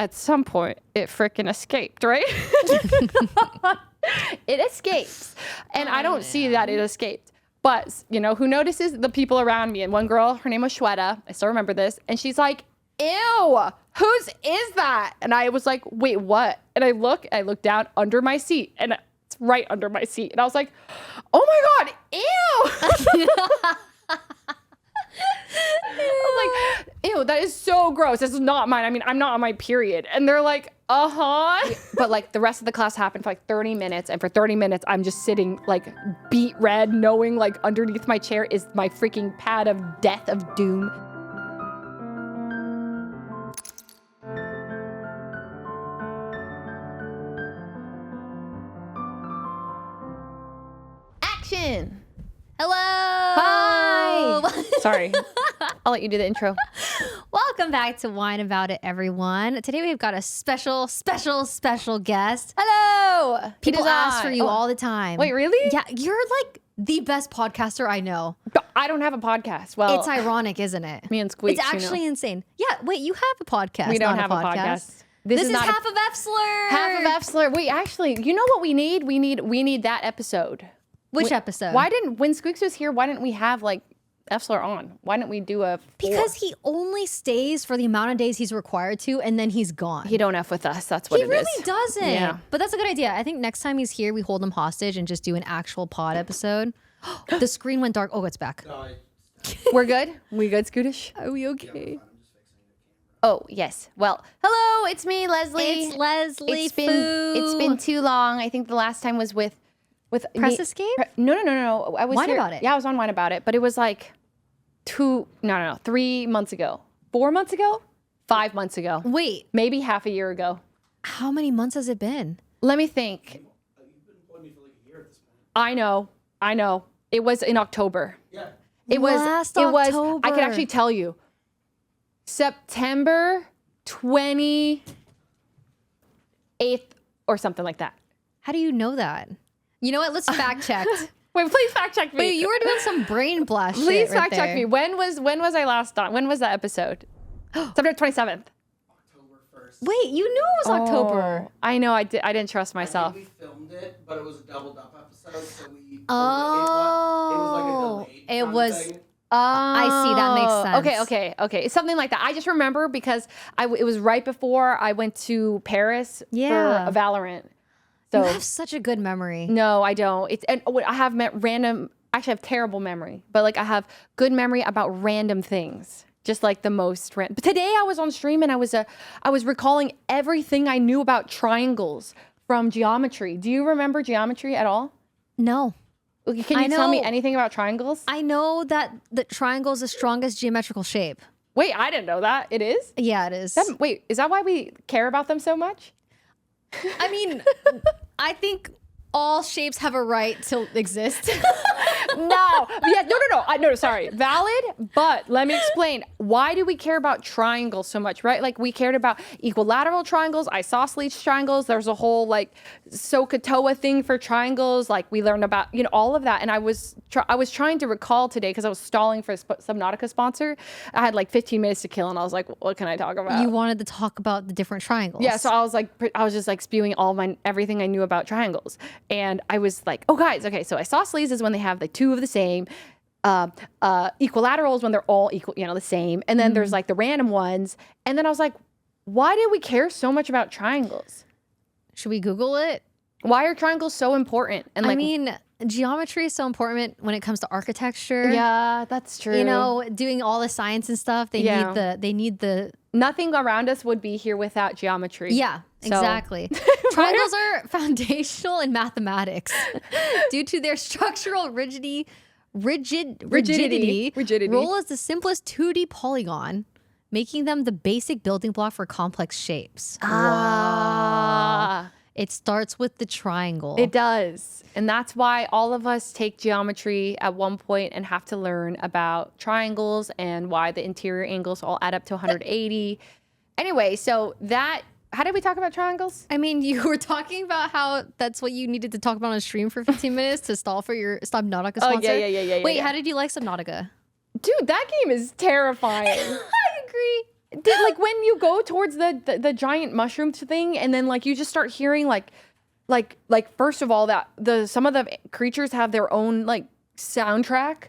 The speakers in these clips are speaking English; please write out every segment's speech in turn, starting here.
at some point, it freaking escaped, right? It escapes. And I don't see that it escaped. But, you know, who notices? The people around me. And one girl, her name was Shweta. I still remember this. And she's like, ew, whose is that? And I was like, wait, what? And I look down under my seat. And it's right under my seat. And I was like, oh my God, ew. I was like, ew, that is so gross. This is not mine. I mean, I'm not on my period. And they're like, uh-huh. But like the rest of the class happened for like 30 minutes. And for 30 minutes, I'm just sitting like beet red, knowing like underneath my chair is my freaking pad of death of doom. Action. Hello. Hi. Sorry. I'll let you do the intro. Welcome back to Wine About It, everyone. Today we've got a special guest. Hello. People ask for you all the time. Wait, really? Yeah, you're like the best podcaster I know. But I don't have a podcast. Well, it's ironic, isn't it? Me and Squeaks. It's actually insane. Yeah, wait, you have a podcast. We don't not have a podcast. This is half of F-slur. Half of F-slur. Wait, actually, you know what we need? We need that episode. Which episode? When Squeaks was here, why didn't we have like F-slur on? Why didn't we do a 4? Because he only stays for the amount of days he's required to, and then he's gone. He don't F with us. That's what it is. He really doesn't. Yeah. But that's a good idea. I think next time he's here, we hold him hostage and just do an actual pod episode. The screen went dark. Oh, it's back. We're good? We good, Scootish? Are we okay? Oh, yes. Well, hello, it's me, Leslie. It's Leslie. It's been too long. I think the last time was with Press Escape? No. I was Wine here. About It. Yeah, I was on Wine About It, but it was like 3 months ago. 4 months ago? 5 months ago. Wait, Maybe half a year ago. how many months has it been? Let me think. You've been employing me for like a year at this point. I know. It was in October. Yeah. It was October. I can actually tell you. September 28th or something like that. How do you know that? You know what? Let's fact check. Wait, please fact check me. Wait, you were doing some brain blast shit Please right fact check there. me. When was I last on? When was that episode? September 27th. October 1st. Wait, you knew it was October. Oh, I know. I didn't trust I myself. think we filmed it, but it was a doubled up episode, so we. Oh. It was like a delayed It kind of was- thing. I see. That makes sense. Okay. Something like that. I just remember because it was right before I went to Paris Yeah. for Valorant. You So have such a good memory. no, I don't. I have random. Actually, I have terrible memory, but like I have good memory about random things. Just like the most random. But today I was on stream and I was recalling everything I knew about triangles from geometry. Do you remember geometry at all? No. Can you tell me anything about triangles? I know that the triangle is the strongest geometrical shape. Wait, I didn't know that. It is? Yeah, it is. Wait, is that why we care about them so much? I mean, I think all shapes have a right to exist. No. Yeah, no, sorry. Valid, but let me explain. Why do we care about triangles so much, right? Like we cared about equilateral triangles, isosceles triangles. There's a whole like SOHCAHTOA thing for triangles. Like we learned about, all of that. And I was trying to recall today because I was stalling for a Subnautica sponsor. I had like 15 minutes to kill and I was like, what can I talk about? You wanted to talk about the different triangles. Yeah, so I was just like spewing everything I knew about triangles. And I was like, oh guys, okay, so isosceles is when they have like two of the same. Equilaterals when they're all equal, the same. And then there's like the random ones. And then I was like, why do we care so much about triangles? Should we Google it? Why are triangles so important? And I mean, geometry is so important when it comes to architecture. yeah, that's true. Doing all the science and stuff. They need the Nothing around us would be here without geometry. Yeah, So- exactly. Triangles are foundational in mathematics due to their structural rigidity. Rigidity. Roll as the simplest 2D polygon, making them the basic building block for complex shapes. Ah. Wow. It starts with the triangle. It does. And that's why all of us take geometry at one point and have to learn about triangles and why the interior angles all add up to 180. Anyway, so how did we talk about triangles? I mean, you were talking about how that's what you needed to talk about on stream for 15 minutes to stall for your Subnautica sponsor. Oh, yeah. Wait, yeah. how did you like Subnautica? Dude, that game is terrifying. I agree. Like when you go towards the giant mushroom thing, and then like you just start hearing like first of all that some of the creatures have their own like soundtrack.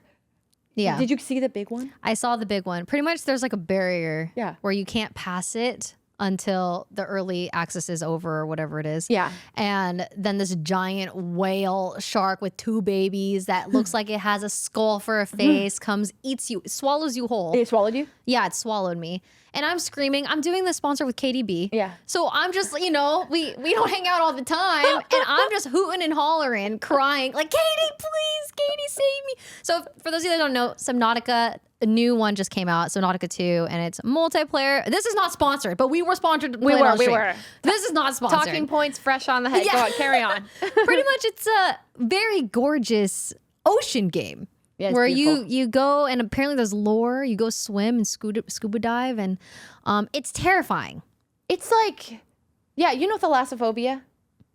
Yeah. Did you see the big one? I saw the big one. Pretty much there's like a barrier where you can't pass it until the early access is over or whatever it is. Yeah. And then this giant whale shark with 2 babies that looks like it has a skull for a face comes, eats you, swallows you whole. It swallowed you? Yeah, it swallowed me. And I'm screaming. I'm doing the sponsor with KDB. Yeah. So I'm just, we don't hang out all the time. And I'm just hooting and hollering, crying, like, Katie, please, Katie, save me. So for those of you that don't know, Subnautica, a new one just came out, Subnautica 2, and it's multiplayer. This is not sponsored, but we were sponsored. We were. This is not sponsored. Talking points fresh on the head. Go on, carry on. Pretty much it's a very gorgeous ocean game. Yeah, it's where beautiful. you go, and apparently there's lore. You go swim and scuba dive, and it's terrifying. It's like, yeah, you know thalassophobia?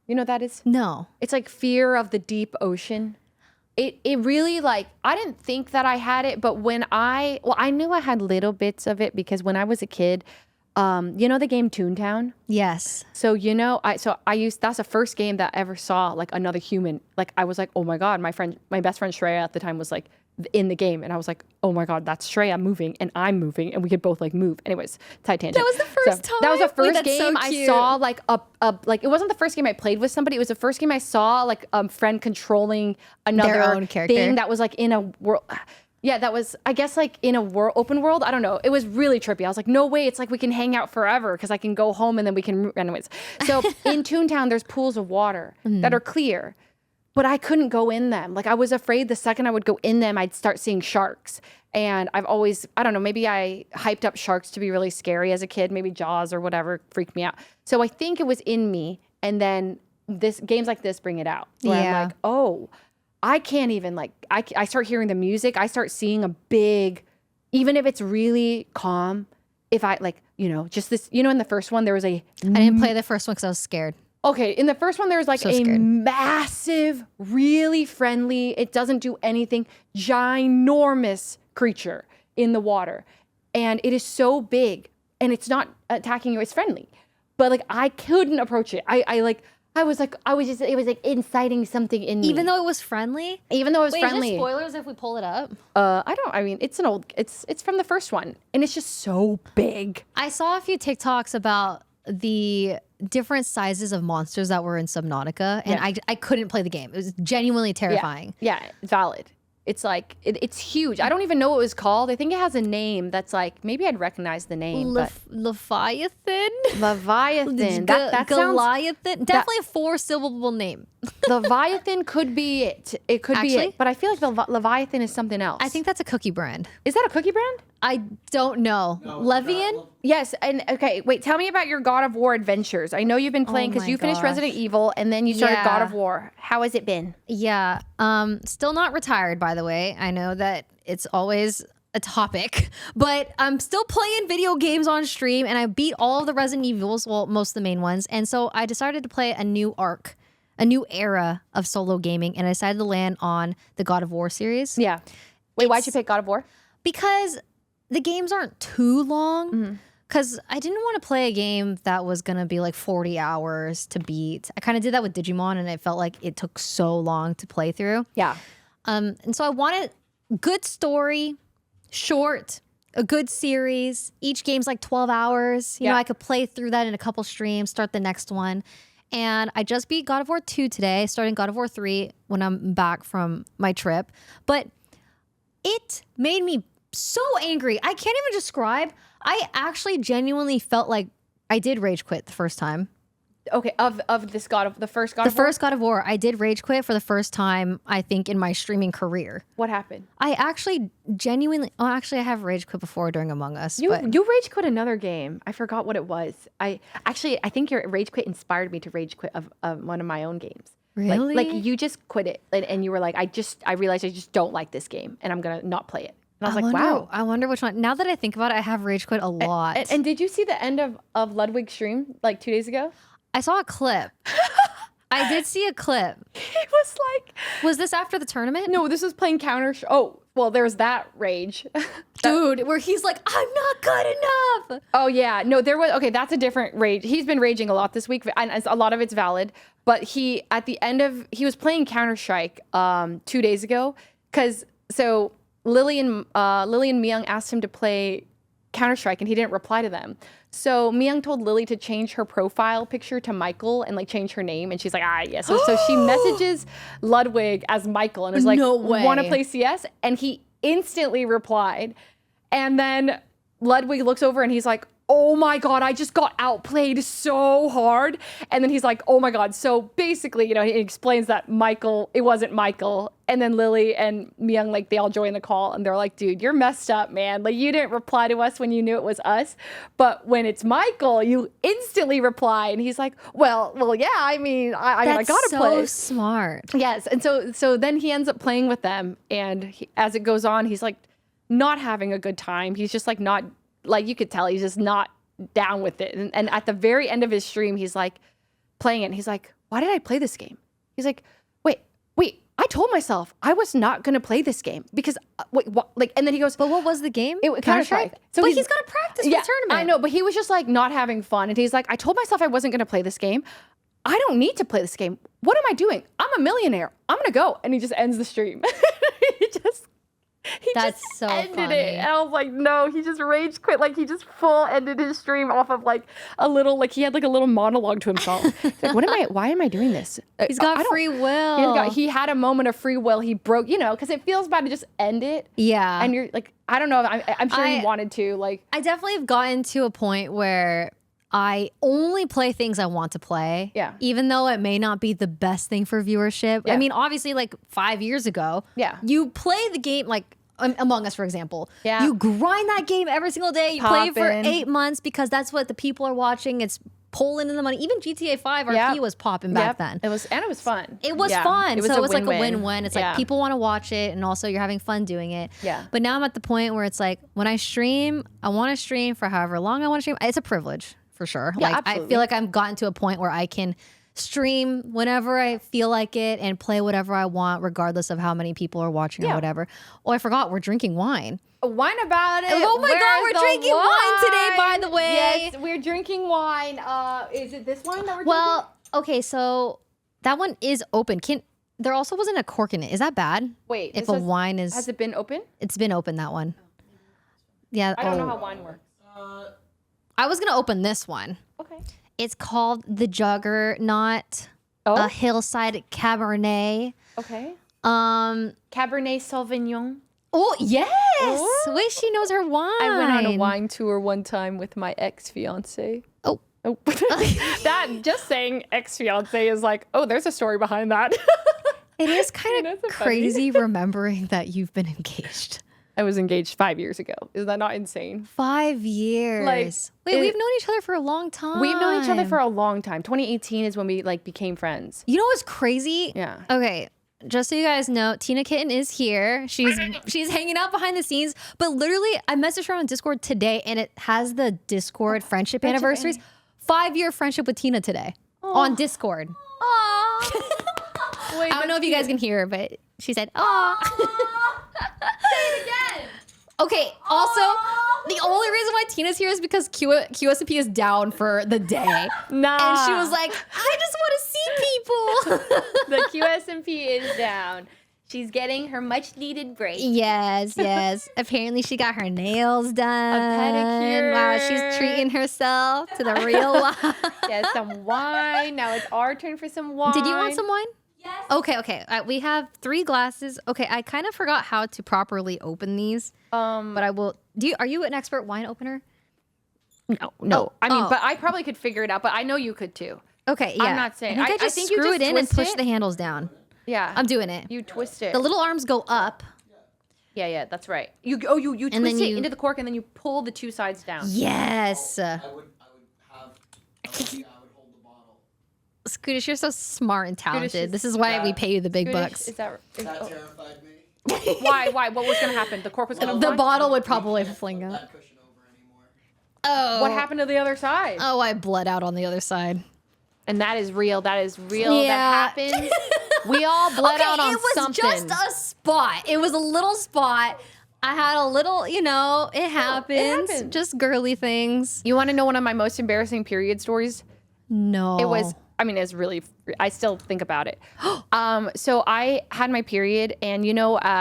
You know what that is? No. It's like fear of the deep ocean. It really like, I didn't think that I had it, but I knew I had little bits of it because when I was a kid, you know the game Toontown? Yes. So, that's the first game that I ever saw like another human. Like I was like, oh my God, my best friend Shreya at the time was like in the game. And I was like, oh my God, that's Shreya moving and I'm moving and we could both like move. Anyways, side tangent. That was the first time? That was the first Wait, that's so game I cute. saw like like it wasn't the first game I played with somebody. It was the first game I saw like a friend controlling another own character. thing that was like in a world. Yeah, that was, I guess, like in a open world. I don't know. It was really trippy. I was like, no way. It's like we can hang out forever because I can go home and then we can. Anyways, so in Toontown, there's pools of water that are clear, but I couldn't go in them. Like I was afraid the second I would go in them, I'd start seeing sharks. And I've always, I don't know, maybe I hyped up sharks to be really scary as a kid. Maybe Jaws or whatever freaked me out. So I think it was in me. And then games like this bring it out. Where I'm like, oh. I can't even like, I start hearing the music. I start seeing a big, even if it's really calm, if I like, just this, in the first one, there was I didn't play the first one because I was scared. Okay, in the first one, there was like So a scared. massive, really friendly, it doesn't do anything, ginormous creature in the water. And it is so big and it's not attacking you, it's friendly. But like, I couldn't approach it. It was like inciting something in me. Even though it was friendly? Even though it was Wait, friendly. is there spoilers if we pull it up? It's from the first one and it's just so big. I saw a few TikToks about the different sizes of monsters that were in Subnautica, and I couldn't play the game. It was genuinely terrifying. Yeah, valid. It's like, it's huge. I don't even know what it was called. I think it has a name that's like, maybe I'd recognize the name. Leviathan? Leviathan. That sounds, Goliathan? Definitely a 4-syllable name. Leviathan could be it. It could be Actually? it. But I feel like the Leviathan is something else. I think that's a cookie brand. Is that a cookie brand? I don't know. No, Levian? Yes. And okay, wait, tell me about your God of War adventures. I know you've been playing because my you finished gosh. Resident Evil and then you started Yeah. God of War. How has it been? Yeah. Still not retired, by the way. I know that it's always a topic, but I'm still playing video games on stream, and I beat all of the Resident Evils, well, most of the main ones. And so I decided to play a new arc, a new era of solo gaming, and I decided to land on the God of War series. Yeah. Wait, why'd you pick God of War? Because the games aren't too long. Mm-hmm. Because I didn't want to play a game that was going to be like 40 hours to beat. I kind of did that with Digimon, and it felt like it took so long to play through. Yeah. And so I wanted good story, short, a good series. Each game's like 12 hours. You know, I could play through that in a couple streams, start the next one. And I just beat God of War 2 today, starting God of War 3 when I'm back from my trip. But it made me so angry. I can't even describe. I actually genuinely felt like I did rage quit the first time. Okay, of this the first God The of War? first God of War, I did rage quit for the first time, I think, in my streaming career. What happened? I actually genuinely, I have rage quit before during Among Us. You but rage quit another game. I forgot what it was. I think your rage quit inspired me to rage quit of one of my own games. Really? Like you just quit it and you were like, I realized I just don't like this game and I'm gonna not play it. And I was like, wow. I wonder which one. Now that I think about it, I have rage quit a lot. And did you see the end of Ludwig's stream like 2 days ago? I saw a clip. I did see a clip. He was like, Was this after the tournament? no, this was playing counter. well, there's that rage. Dude, where he's like, I'm not good enough. Oh yeah, no, there was that's a different rage. He's been raging a lot this week, and a lot of it's valid. But he was playing Counter-Strike 2 days ago, so Lily and Myung asked him to play Counter-Strike, and he didn't reply to them. So Myung told Lily to change her profile picture to Michael and like change her name, and she's like, yes. So she messages Ludwig as Michael and is like, No way. want to play CS? And he instantly replied. And then Ludwig looks over and he's like, oh my God, I just got outplayed so hard. And then he's like, oh my God. So basically, he explains that it wasn't Michael. And then Lily and Myung, like, they all join the call and they're like, dude, you're messed up, man. Like, you didn't reply to us when you knew it was us. But when it's Michael, you instantly reply. And he's like, well, yeah, I gotta play. That's so smart. Yes. And so then he ends up playing with them. And as it goes on, he's like not having a good time. He's just like not, like, you could tell he's just not down with it. And at the very end of his stream, he's like playing it. And he's like, why did I play this game? He's like, wait, I told myself I was not going to play this game because and then he goes, But what was the game? Counter-Strike. So he's got to practice for the tournament. I know, but he was just like not having fun. And he's like, I told myself I wasn't going to play this game. I don't need to play this game. What am I doing? I'm a millionaire. I'm going to go. And he just ends the stream. That's just so ended funny. it. And I was like, no, he just rage quit. Like, he just full ended his stream off of like a little, like, he had like a little monologue to himself. He's like, why am I doing this? He's got free will. He had a moment of free will. He broke, because it feels bad to just end it. Yeah. And you're like, I don't know. I'm sure he wanted to. Like, I definitely have gotten to a point where I only play things I want to play. Yeah. Even though it may not be the best thing for viewership. Yeah. I mean, obviously, like 5 years ago, you play the game, like Among Us, for example. Yeah. You grind that game every single day. You play for Poppin'. 8 months because that's what the people are watching. It's pulling in the money. Even GTA 5 RP was popping back then. It was fun. It was Yeah. fun. So it was like a win-win. It's Yeah. like people want to watch it and also you're having fun doing it. Yeah. But now I'm at the point where it's like when I stream, I want to stream for however long I want to stream. It's a privilege for sure. Yeah, like I absolutely. feel like I've gotten to a point where I can stream whenever I feel like it and play whatever I want regardless of how many people are watching or whatever. Oh, I forgot we're drinking wine. Wine about it. Oh my God, Where's we're the drinking wine today, by the way. Yes, we're drinking wine. Is it this wine that we're drinking? Well, okay, so that one is open. There also wasn't a cork in it. Is that bad? Wait, if a wine is, has it been open? it's been open, that one. Yeah. I don't know how wine works. I was gonna open this one. Okay. It's called the Juggernaut, Oh. a hillside Cabernet. Okay. Um. Cabernet Sauvignon. Oh yes. Oh. Wait, she knows her wine. I went on a wine tour one time with my ex-fiance. Oh. Oh. That, just saying ex-fiance is like, oh, there's a story behind that. It is kind of That's so crazy remembering that you've been engaged. I was engaged 5 years ago. Is that not insane? 5 years. Like, wait, we've known each other for a long time. We've known each other for a long time. 2018 is when we like became friends. You know what's crazy? Yeah. Okay. Just so you guys know, TinaKitten is here. She's hanging out behind the scenes. But literally, I messaged her on Discord today, and it has the Discord friendship anniversaries. 5-year friendship with Tina today on Discord. Wait, I don't know if you guys can hear her, but she said, "Aw." Say it again. Okay. Also, the only reason why Tina's here is because QSP is down for the day. Nah. And she was like, I just want to see people. The QSMP is down. She's getting her much needed break. Yes. Apparently she got her nails done. pedicure. Wow, she's treating herself to the real life. Yeah, some wine. Now it's our turn for some wine. Did you want some wine? Yes. Okay. We have 3 glasses. Okay, I kind of forgot how to properly open these. But I will. Are you an expert wine opener? No. I mean, Oh. but I probably could figure it out. But I know you could too. Okay, yeah. I'm not saying. I think I just think you screw just it in and twist push it. the handles down. Yeah, I'm doing it. You twist it. The little arms go up. Yeah, that's right. You twist then it you- into the cork and then you pull the 2 sides down. Yes. I would hold the bottle. Scootish, you're so smart and talented. is- This is why we pay you the big Scootish, bucks. Is that That oh. terrified me. Why? What was gonna happen? The cork was gonna. The fly? bottle would probably fling up. That cushion over anymore. Oh. What happened to the other side? Oh, I bled out on the other side. And that is real. That is real. Yeah. That happens. We all bled out on it was something. just a spot. It was a little spot. I had a little, it happens. happens. Just girly things. You want to know one of my most embarrassing period stories? No. It was, it's really, I still think about it. So I had my period and,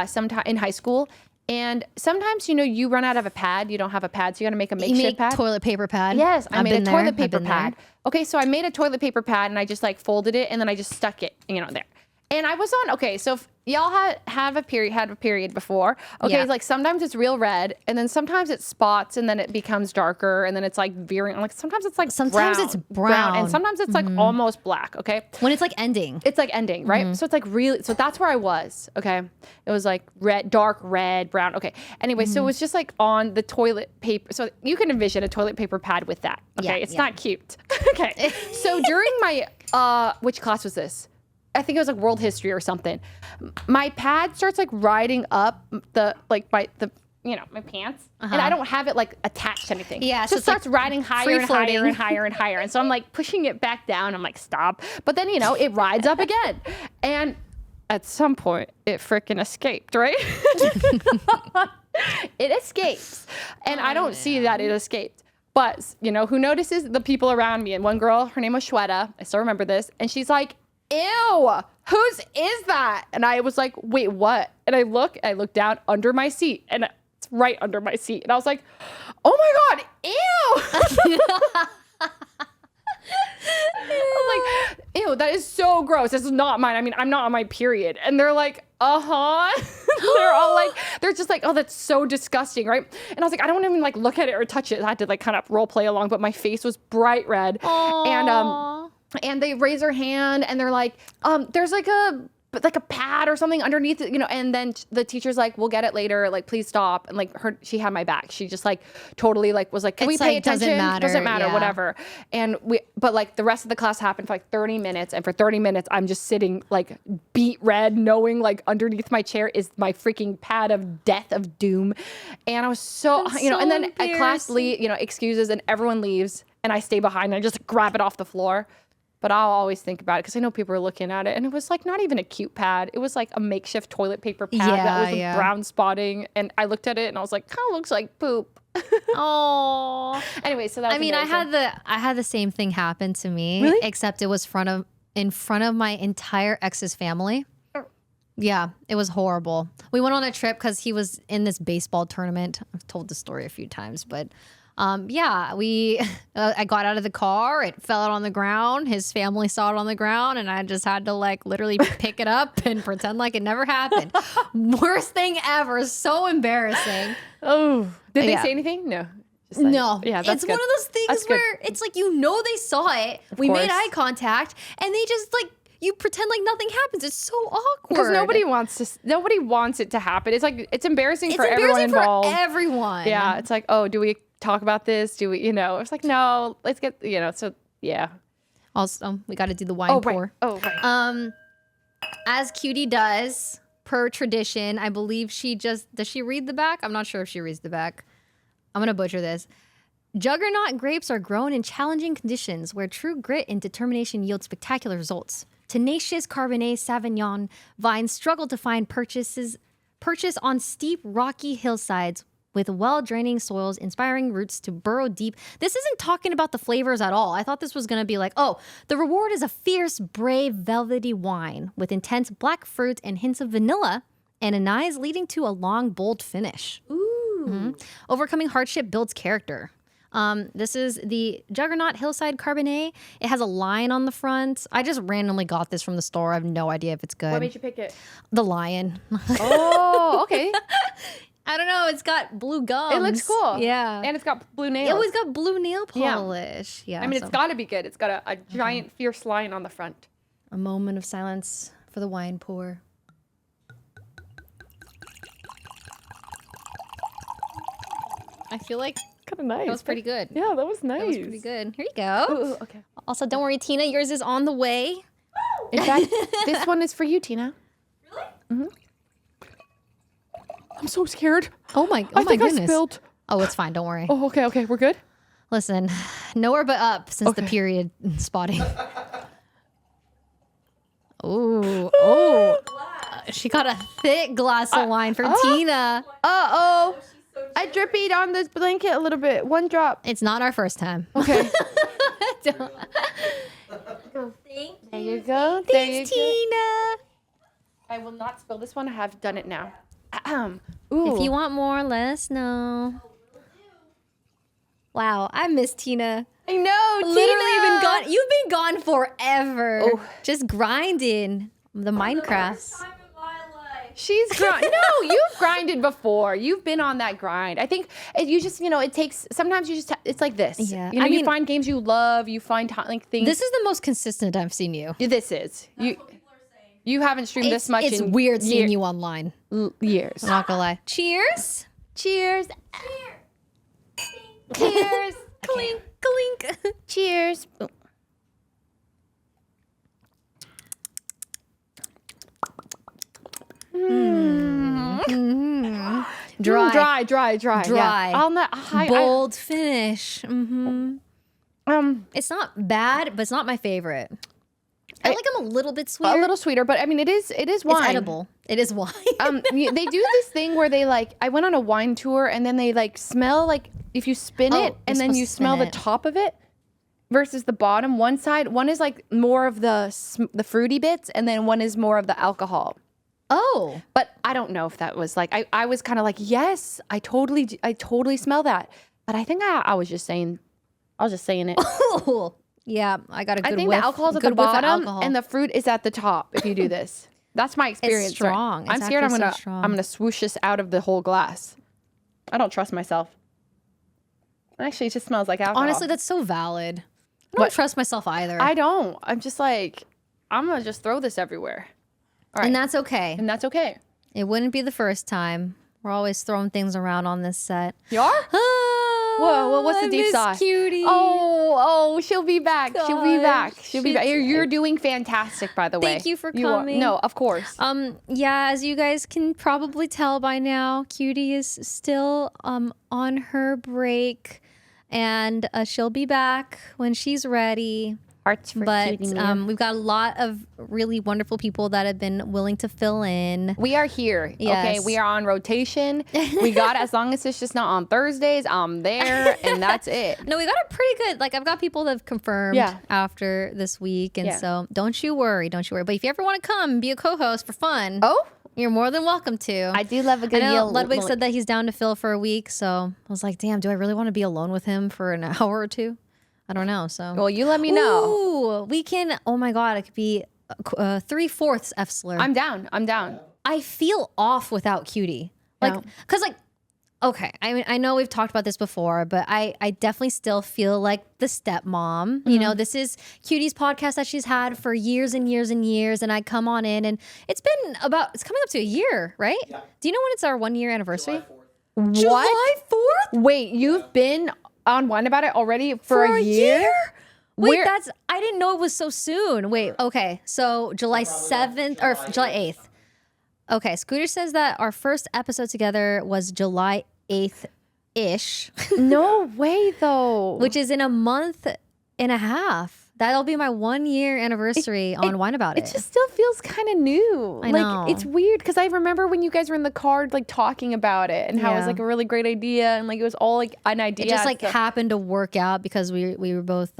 sometime in high school, and sometimes, you run out of a pad. You don't have a pad, so you got to make a makeshift You make pad. toilet paper pad. Yes, I I've made a been there. toilet I've paper been pad. there. Okay, so I made a toilet paper pad and I just like folded it and then I just stuck it, there. And I was on, so if y'all had a period before, Yeah. like sometimes it's real red and then sometimes it spots and then it becomes darker and then it's like veering, like sometimes it's like Sometimes it's brown. and sometimes it's like almost black, okay? When it's like ending. It's like ending, right? So it's like really, so that's where I was, okay? It was like red, dark red, brown, okay. Anyway, so it was just like on the toilet paper. So you can envision a toilet paper pad with that, okay? Yeah, It's yeah. not cute, okay? So during my, which class was this? I think it was like world history or something. My pad starts like riding up my pants, and I don't have it like attached to anything. Yeah, so so it it's, starts like, riding higher and higher free-floating. and higher and higher, and so I'm like pushing it back down. I'm like stop, but then it rides up again, and at some point it freaking escaped, right? It escapes, and I don't see that it escaped. But who notices? The people around me, and one girl, her name was Shweta. I still remember this, and she's like, ew, whose is that? And I was like, wait, what? And I look down under my seat, and it's right under my seat. And I was like, oh my God, ew. I was like, ew, that is so gross. This is not mine. I'm not on my period. And they're like, they're all like, they're just like, oh, that's so disgusting, right? And I was like, I don't even like look at it or touch it. I had to like kind of role play along, but my face was bright red. And they raise her hand and they're like, there's like a pad or something underneath it, and then the teacher's like, we'll get it later, like please stop. And like she had my back. She just like totally like was like, can we It's pay like, doesn't attention? Doesn't matter, yeah. whatever. And but like the rest of the class happened for like 30 minutes, and for 30 minutes I'm just sitting like beet red, knowing like underneath my chair is my freaking pad of death, of doom. And I was so, That's and then so a class excuses and everyone leaves and I stay behind and I just grab it off the floor. But I'll always think about it because I know people are looking at it, and it was like not even a cute pad. It was like a makeshift toilet paper pad that was with brown spotting. And I looked at it and I was like, kind of looks like poop. Oh. Anyway, so that was I had the same thing happen to me. Really? Except it was in front of my entire ex's family. Yeah, it was horrible. We went on a trip because he was in this baseball tournament. I've told the story a few times, but I got out of the car, it fell out on the ground, his family saw it on the ground, and I just had to like literally pick it up and pretend like it never happened. Worst thing ever, so embarrassing. Oh, did they Yeah. say anything? No. Just like, No, yeah, that's it's good. one of those things That's good. where it's like they saw it, we made course. eye contact, and they just like you pretend like nothing happens. It's so awkward Because nobody wants it to happen. It's like it's embarrassing for everyone embarrassing involved. for everyone. Yeah, it's like, oh, do we talk about this? Do we, it's like, no, let's get, so yeah. Also, we got to do the wine pour. Right. Oh, right. As Cutie does, per tradition, I believe does she read the back? I'm not sure if she reads the back. I'm going to butcher this. Juggernaut grapes are grown in challenging conditions where true grit and determination yield spectacular results. Tenacious Cabernet Sauvignon vines struggle to find purchase on steep, rocky hillsides with well-draining soils, inspiring roots to burrow deep. This isn't talking about the flavors at all. I thought this was going to be like, oh, the reward is a fierce, brave, velvety wine with intense black fruit and hints of vanilla and anise leading to a long, bold finish. Ooh. Mm-hmm. Overcoming hardship builds character. This is the Juggernaut Hillside Cabernet. It has a lion on the front. I just randomly got this from the store. I have no idea if it's good. What made you pick it? The lion. Oh, okay. I don't know. It's got blue gums. It looks cool. Yeah. And it's got blue nails. It always got blue nail polish. Yeah. it's got to be good. It's got a giant, fierce lion on the front. A moment of silence for the wine pour. I feel like Kind of nice. that was pretty good. Yeah, that was nice. That was pretty good. Here you go. Ooh, okay. Also, don't worry, Tina. Yours is on the way. In fact, this one is for you, Tina. Really? Mm-hmm. I'm so scared. Oh my I think goodness. I spilled. Oh, it's fine. Don't worry. Oh, okay. We're good? Listen, nowhere but up since the Okay. period spotting. Oh. She got a thick glass of wine for Tina. Uh-oh. I dripped on this blanket a little bit. One drop. It's not our first time. Okay. Don't- There you go. There Thanks, you go. Tina. I will not spill this one. I have done it now. Ooh. If you want more, let us know. Wow, I miss Tina. I know, Literally Tina. been gone. You've been gone forever. Oh. Just grinding the Minecrafts. She's no, you've grinded before. You've been on that grind. I think you just, it takes, sometimes you just, it's like this. Yeah. You I you mean- find games you love, you find like things. This is the most consistent I've seen you. This is. You haven't streamed this much It's in weird seeing you online. years. I'm not gonna lie. Cheers. Cheers. Cheers. Clink, clink. Cheers. Dry. Dry. Dry. Yeah. On the high. Bold finish. It's not bad, but it's not my favorite. I like them a little bit sweeter. A little sweeter, but I mean, it is wine. It's edible. It is wine. They do this thing where they I went on a wine tour and then they smell if you spin Oh, it you're and then supposed you to smell spin the it. top of it versus the bottom. One is more of the fruity bits and then one is more of the alcohol. Oh. But I don't know if that was I was kind of yes, I totally smell that. But I think I was just saying it. Oh. Yeah, I got a good I think whiff. the alcohol's at Good the whiff of bottom alcohol. and the fruit is at the top if you do this. That's my experience. It's strong. I'm It's scared actually so strong. I'm gonna swoosh this out of the whole glass. I don't trust myself. Actually, it just smells like alcohol. Honestly, that's so valid. I don't trust myself either. I don't. I'm just I'm gonna just throw this everywhere. All right. And that's okay. And that's okay. It wouldn't be the first time. We're always throwing things around on this set. You are? Whoa, well, what's the I deep miss sigh? Cutie. Oh, she'll be back. She'll be back. Gosh, She'll be back. You're doing fantastic, by the way. Thank you for are. coming. No, of course. Yeah, as you guys can probably tell by now, Cutie is still on her break, and she'll be back when she's ready. Hearts for But Cutie Man. we've got a lot of really wonderful people that have been willing to fill in. We are here. Okay, Yes. we are on rotation. We got as long as it's just not on Thursdays. I'm there, and that's it. No, we got a pretty good. I've got people that have confirmed Yeah. after this week, and Yeah. so don't you worry. But if you ever want to come and be a co-host for fun, you're more than welcome to. I do love a I good know yell. Ludwig said that he's down to fill for a week, so I was like, damn, do I really want to be alone with him for an hour or two? I don't know. So Well, you let me know. Ooh, we can. Oh my god, it could be 3/4 F slur. I'm down. I feel off without Cutie. Because okay, I mean, I know we've talked about this before, but I definitely still feel like the stepmom. You know, this is Cutie's podcast that she's had for years and years and years, and I come on in, and it's coming up to a year, right? Yeah. Do you know when it's our 1 year anniversary? July 4th? Wait, you've been on Wine About It already for a year? Wait, I didn't know it was so soon. Wait, okay. So July 7th or July 8th. Okay, Scooter says that our first episode together was July 8th-ish, No way, though. which is in a month and a half. That'll be my 1 year anniversary on Wine About It. It just still feels kind of new. I know. It's weird because I remember when you guys were in the car talking about it and how it was Yeah. a really great idea and it was all an idea. It just and stuff. happened to work out because we were both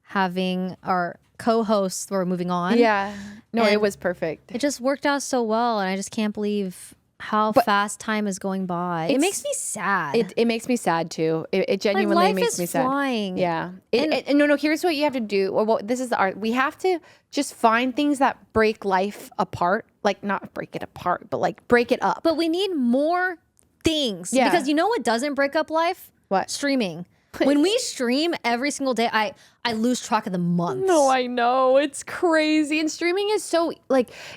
having our co-hosts were moving on. Yeah. No, And it was perfect. It just worked out so well, and I just can't believe how fast time is going by. It makes me sad. It makes me sad too. It genuinely life makes is me sad. flying. Yeah. No. Here's what you have to do. Well, this is the art. We have to just find things that break life apart. Not break it apart, but break it up. But we need more things. Yeah. Because you know what doesn't break up life? What? Streaming. When we stream every single day, I lose track of the months. No, I know. It's crazy. And streaming is so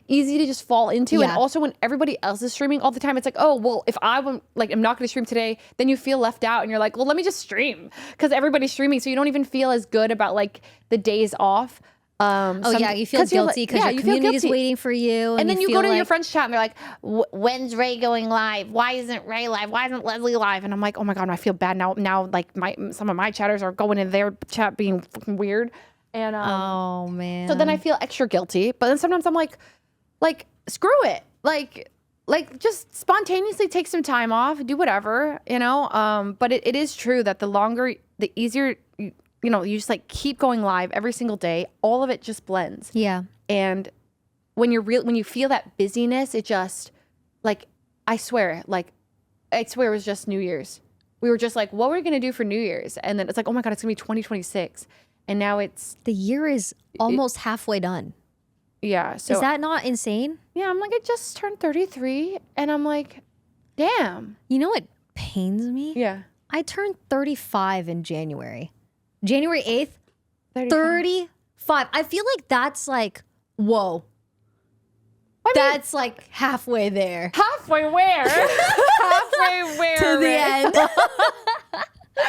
easy to just fall into. And Yeah. also when everybody else is streaming all the time, it's oh, well, if I'm not going to stream today, then you feel left out and you're well, let me just stream because everybody's streaming. So you don't even feel as good about the days off. You feel guilty because your you feel community is guilty. waiting for you. And then you feel go to your friend's chat and they're when's Rae going live? Why isn't Rae live? Why isn't Leslie live? And I'm oh my God, I feel bad now. Now some of my chatters are going in their chat being fucking weird. And Oh man. so then I feel extra guilty. But then sometimes I'm like screw it. Like just spontaneously take some time off, do whatever, you know? But it is true that the longer, the easier, you know, you just like keep going live every single day. All of it just blends. Yeah. And when when you feel that busyness, it just like, I swear it was just New Year's. We were just like, what were we going to do for New Year's? And then it's like, oh my God, it's going to be 2026. And now The year is almost halfway done. yeah. So Is that not insane? yeah, I'm like, I just turned 33 and I'm like, damn. You know what pains me? Yeah. I turned 35 in January. January 8th, 35. 35. I feel like that's like, whoa. I mean, That's like halfway there. halfway where? halfway where? To the Rick? end. No,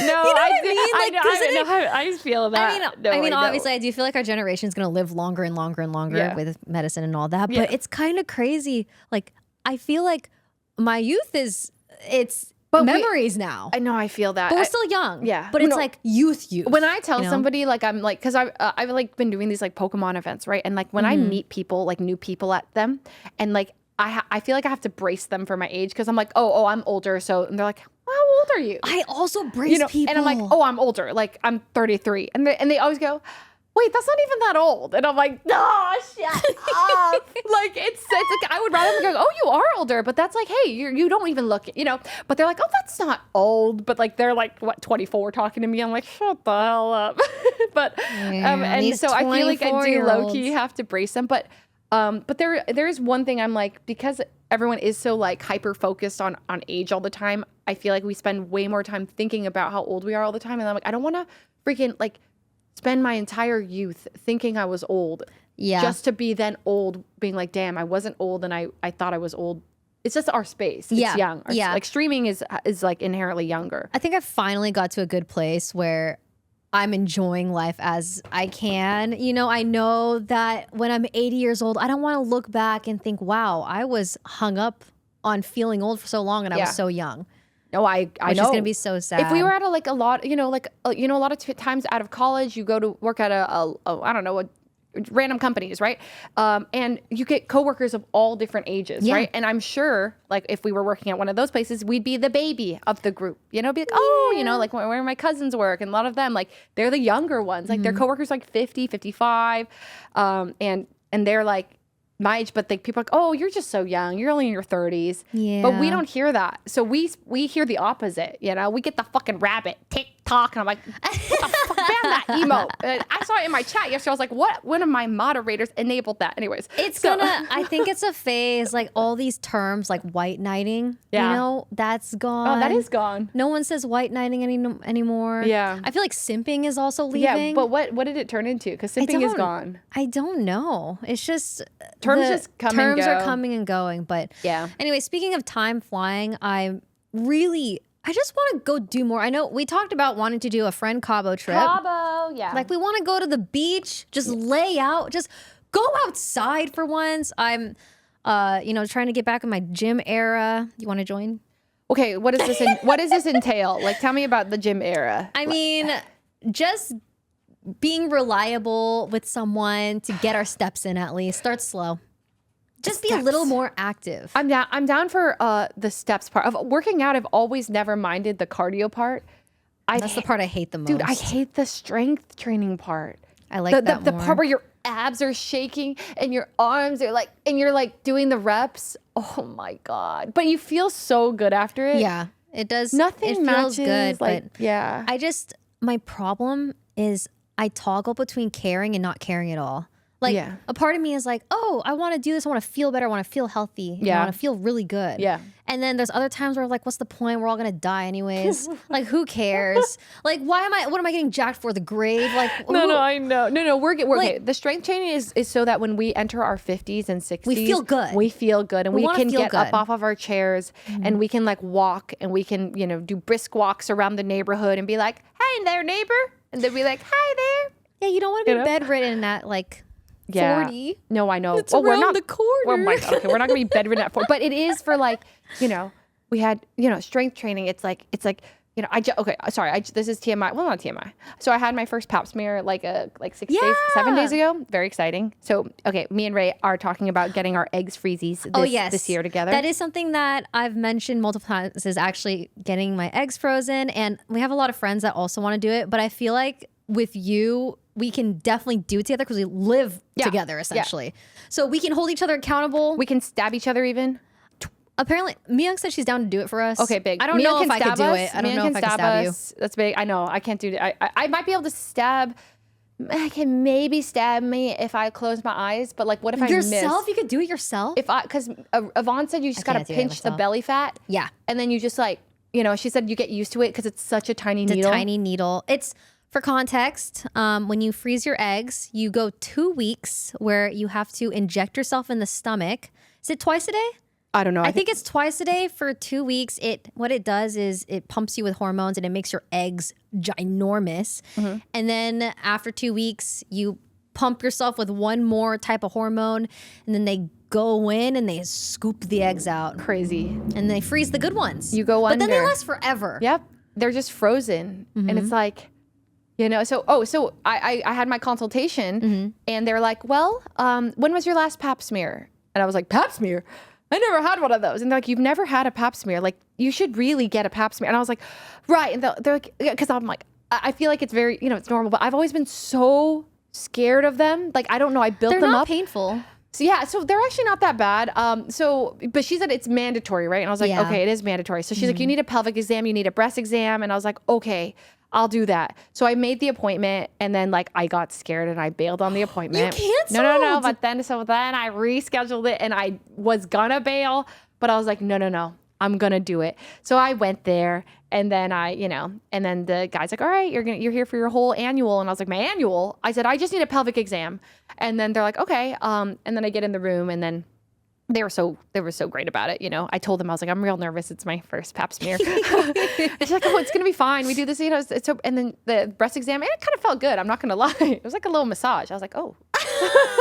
You know what I mean? Like, doesn't it- I feel that. I mean, obviously, I do feel like our generation is going to live longer and longer and longer Yeah. with medicine and all that. But Yeah. it's kind of crazy. Like, I feel like my youth it's But memories now. I know, I feel that. But we're still young. yeah. But it's No. like youth. When I tell you know? somebody, like, I'm like, because I've like been doing these like Pokemon events, right? And like when I meet people, like new people at them, and like I feel like I have to brace them for my age because I'm like, oh, I'm older, so and they're like, well, how old are you? I also brace people. And I'm like, oh, I'm older, like I'm 33, and they always go, wait, that's not even that old, and I'm like, oh, shut up. Like it's like I would rather them go, oh, you are older, but that's like, hey, you don't even look, you know. But they're like, oh, that's not old, but like they're like what 24 talking to me. I'm like, shut the hell up. But and these so I feel like I do low key 24-year-olds. have to brace them, but there is one thing I'm like, because everyone is so like hyper focused on age all the time, I feel like we spend way more time thinking about how old we are all the time, and I'm like, I don't want to freaking like spend my entire youth thinking I was old. Yeah. Just to be then old, being like, damn, I wasn't old and I thought I was old. It's just our space. Yeah. It's young. Yeah. Like streaming is like inherently younger. I think I finally got to a good place where I'm enjoying life as I can. You know, I know that when I'm 80 years old, I don't want to look back and think, wow, I was hung up on feeling old for so long and I Yeah. was so young. No, I Which know. is going to be so sad. If we were at a lot, a lot of times out of college, you go to work at I don't know, random companies, right? And you get coworkers of all different ages, Yeah. right? And I'm sure, like, if we were working at one of those places, we'd be the baby of the group, be like, oh, like where my cousins work, and a lot of them, like, they're the younger ones, like their coworkers like 50, 55, and they're like my age, but like people are like, oh, you're just so young, you're only in your 30s. But we Yeah. don't hear that. So we hear the opposite, we get the fucking rabbit TikTok, and I'm like, what the fuck, ban that emote. I saw it in my chat yesterday. I was like, what? One of my moderators enabled that. Anyways, It's so- I think it's a phase, like all these terms like white knighting, Yeah. that's gone. Oh, that is gone. No one says white knighting anymore. Yeah. I feel like simping is also leaving. Yeah, but what did it turn into? Because simping is don't- gone. I don't know. It's just Terms the just come and terms are go. coming and going. But Yeah. Anyway, speaking of time flying, I just want to go do more. I know we talked about wanting to do a friend Cabo trip. Cabo, yeah. Like we want to go to the beach, just lay out, just go outside for once. I'm, trying to get back in my gym era. You want to join? Okay, what does this entail? Like, tell me about the gym era. I mean, just being reliable with someone to get our steps in at least. Start slow. Just be a little more active. I'm down for the steps part of working out. I've always never minded the cardio part. That's the part I hate the most. Dude, I hate the strength training part. I like that the more. part where your abs are shaking and your arms are like, and you're like doing the reps. Oh my God. But you feel so good after it. Yeah, it does. Nothing it feels matches, good, like, but yeah. my problem is I toggle between caring and not caring at all. Like Yeah. a part of me is like, oh, I want to do this. I want to feel better. I want to feel healthy. Yeah. I want to feel really good. Yeah. And then there's other times where I'm like, what's the point? We're all going to die anyways. Like, who cares? Like, what am I getting jacked for? The grave? Like, No, who- I know. No, we're okay. Like- The strength training is so that when we enter our 50s and 60s, We feel good. We feel good, and We we wanna can feel get up good. off of our chairs, and we can like walk, and we can do brisk walks around the neighborhood, and be like, "Hey there, neighbor," and they'll be like, "Hi there." Yeah, you don't want to be know? bedridden at like Yeah. 40. No, I know. It's we're around not the corner. Oh my God. Okay, we're not gonna be bedridden at 4, but it is for like, we had strength training. It's like you know, okay, sorry, this is TMI. Well, not TMI. So I had my first pap smear like 7 days ago. Very exciting. So, okay, me and Rae are talking about getting our eggs freezies this year together. That is something that I've mentioned multiple times, is actually getting my eggs frozen. And we have a lot of friends that also want to do it. But I feel like with you, we can definitely do it together because we live together, essentially. So we can hold each other accountable. We can stab each other even. Apparently, Myung said she's down to do it for us. Okay, big. I don't know if I could do it. I don't know if I can stab you. That's big. I know. I can't do it. I might be able to stab. I can maybe stab me if I close my eyes, but like, what if I miss? Yourself? You could do it yourself? Because Yvonne said you just gotta pinch the belly fat. Yeah. And then you just like, you know, she said you get used to it because it's such a tiny needle. It's a tiny needle. It's, for context, when you freeze your eggs, you go 2 weeks where you have to inject yourself in the stomach. Is it twice a day? I don't know. I think it's twice a day for 2 weeks. What it does is it pumps you with hormones and it makes your eggs ginormous. And then after 2 weeks, you pump yourself with one more type of hormone, and then they go in and they scoop the eggs out. Crazy. And they freeze the good ones. You go under. But then they under. last forever. Yep. They're just frozen. And it's like, you know, so I had my consultation and they're like, well, when was your last pap smear? And I was like, pap smear? I never had one of those. And they're like, you've never had a pap smear. Like, you should really get a pap smear. And I was like, right. And they're like, because I'm like, I feel like it's very, you know, it's normal. But I've always been so scared of them. Like, I don't know. I built them up. They're not painful. So yeah, so they're actually not that bad. But she said it's mandatory, right? And I was like, okay, it is mandatory. So she's like, you need a pelvic exam, you need a breast exam. And I was like, okay, I'll do that. So I made the appointment, and then like I got scared and I bailed on the appointment. You canceled? No. But then I rescheduled it, and I was gonna bail, but I was like, no, I'm gonna do it. So I went there, and then and then the guy's like, all right, you're here for your whole annual. And I was like, my annual? I said, I just need a pelvic exam. And then they're like, okay. And then I get in the room, and then they were so great about it. You know, I told them, I was like, I'm real nervous. It's my first pap smear. And she's like, oh, it's going to be fine. We do this, you know, it's so, and then the breast exam, and it kind of felt good. I'm not going to lie. It was like a little massage. I was like, oh,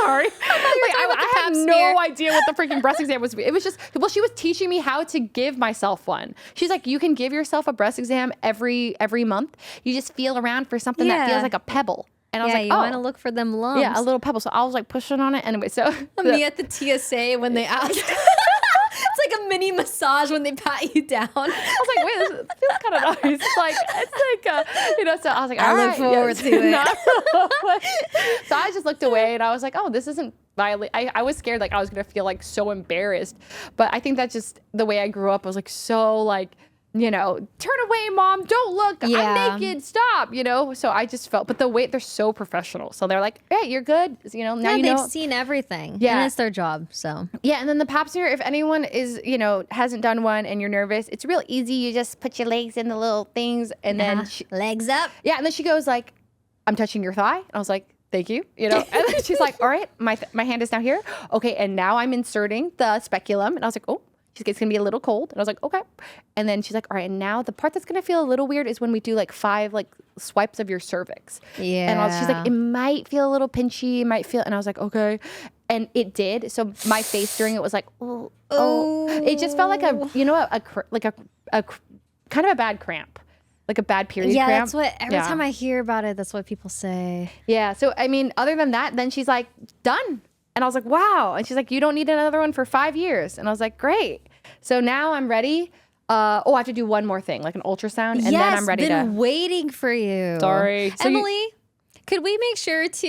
sorry. I had no idea what the freaking breast exam was. It was just, well, she was teaching me how to give myself one. She's like, you can give yourself a breast exam every month. You just feel around for something that feels like a pebble. And I was like, you want to look for them lumps. Yeah, a little pebble. So I was like pushing on it. Anyway, so. Me at the TSA when they ask. It's like a mini massage when they pat you down. I was like, wait, this feels kind of nice. It's like, you know, so I was like, all right. I look forward to it. So I just looked away and I was like, oh, this isn't violent. I was scared like I was going to feel like so embarrassed. But I think that's just the way I grew up. I was like, so like, you know, turn away, mom, don't look, I'm naked, stop, you know? So I just felt, but the way they're so professional. So they're like, hey, you're good. You know, now they've seen everything. Yeah. And it's their job, so. Yeah, and then the pap smear, if anyone is, you know, hasn't done one and you're nervous, it's real easy. You just put your legs in the little things and then. Legs up. Yeah, and then she goes like, I'm touching your thigh. And I was like, thank you, you know? And then she's like, all right, my hand is now here. Okay, and now I'm inserting the speculum. And I was like, oh. It's gonna be a little cold. And I was like, okay. And then she's like, all right, and now the part that's gonna feel a little weird is when we do like 5 like swipes of your cervix. Yeah. And she's like, it might feel a little pinchy, it might feel, and I was like, okay. And it did. So my face during it was like, oh. It just felt like a, you know, a kind of a bad cramp. Like a bad period cramp. Yeah, that's what, every time I hear about it, that's what people say. Yeah, so I mean, other than that, then she's like, done. And I was like, wow. And she's like, you don't need another one for 5 years. And I was like, great. So now I'm ready. I have to do one more thing, like an ultrasound, and then I'm ready been waiting for you. Sorry. So Emily, could we make sure to,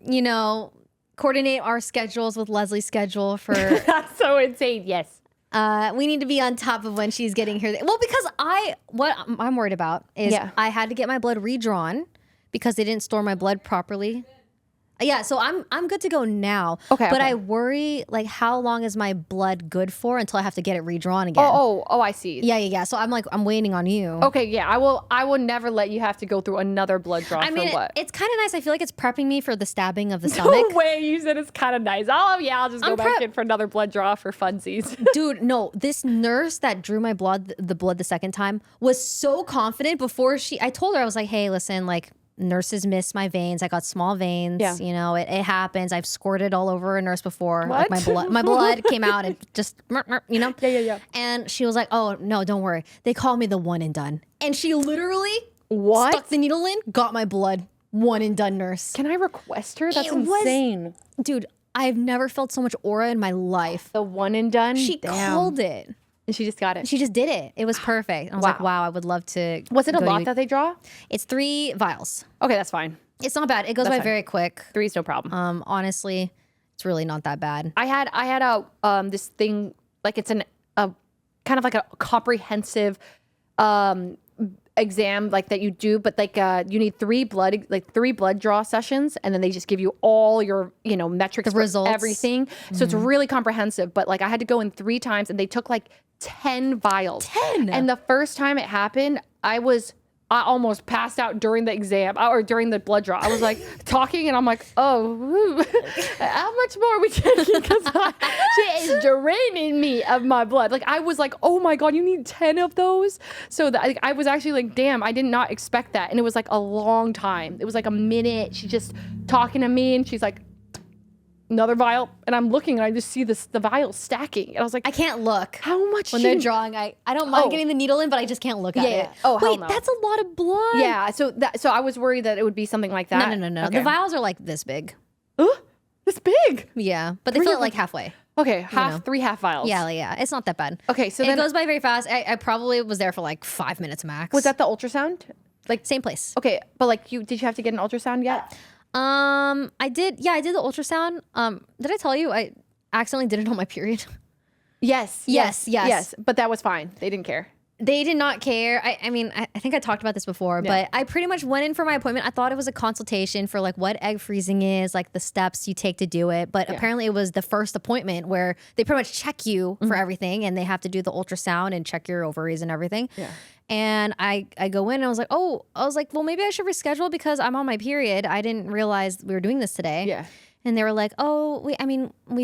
you know, coordinate our schedules with Leslie's schedule for... That's so insane, yes. We need to be on top of when she's getting here. Well, because what I'm worried about is I had to get my blood redrawn because they didn't store my blood properly. Yeah, so I'm good to go now. Okay. But I worry, like, how long is my blood good for until I have to get it redrawn again? Oh, I see. Yeah. So I'm waiting on you. Okay, yeah. I will never let you have to go through another blood draw for what? It's kind of nice. I feel like it's prepping me for the stabbing of the stomach. No way, you said it's kind of nice. Oh, yeah, I'll just go back in for another blood draw for funsies. Dude, no. This nurse that drew my blood the second time was so confident before I told her, I was like, hey, listen, like, nurses missed my veins. I got small veins. Yeah. You know, it happens. I've squirted all over a nurse before. Like What? my blood came out and just, you know? Yeah. And she was like, oh, no, don't worry. They call me the one and done. And she literally What? stuck the needle in, got my blood. One and done nurse. Can I request her? That's It was- insane. Dude, I've never felt so much aura in my life. The one and done? She Damn. called it. And she just got it. She just did it. It was perfect. I was like, wow, I would love to. Was it a go to lot that they draw? It's 3 vials. Okay, that's fine. It's not bad. It goes by fine. very quick. 3's no problem. Honestly, it's really not that bad. I had a this thing, like it's a kind of like a comprehensive exam like that you do, but like you need 3 blood draw sessions, and then they just give you all your metrics, The results. everything. So it's really comprehensive. But like I had to go in 3 times, and they took like 10 vials. 10? And the first time it happened, I almost passed out during the exam or during the blood draw. I was like talking, and I'm like, oh, woo. How much more are we taking? Because she is draining me of my blood. Like I was like, oh my God, you need 10 of those? So that I was actually like, damn, I did not expect that. And it was like a long time. It was like a minute. She's just talking to me, and she's like, another vial, and I'm looking, and I just see the vials stacking, and I was like, I can't look. how much When they're drawing, I don't mind getting the needle in, but I just can't look at Yeah. it. Oh, hell wait, no. that's a lot of blood. Yeah, so I was worried that it would be something like that. No. Okay. The vials are like this big. It's big. Yeah, but they fill it like halfway. Okay, 3 half vials. Yeah. It's not that bad. Okay, so it then goes by very fast. I probably was there for like 5 minutes max. was that the ultrasound? Like same place? okay, but like did you have to get an ultrasound yet? I did. Yeah, I did the ultrasound. Did I tell you I accidentally did it on my period? Yes. But that was fine. They didn't care. They did not care. I mean, I think I talked about this before, but I pretty much went in for my appointment. I thought it was a consultation for like what egg freezing is, like the steps you take to do it. But apparently it was the first appointment where they pretty much check you for everything, and they have to do the ultrasound and check your ovaries and everything. Yeah. And I go in and I was like, well, maybe I should reschedule because I'm on my period. I didn't realize we were doing this today. Yeah. And they were like, we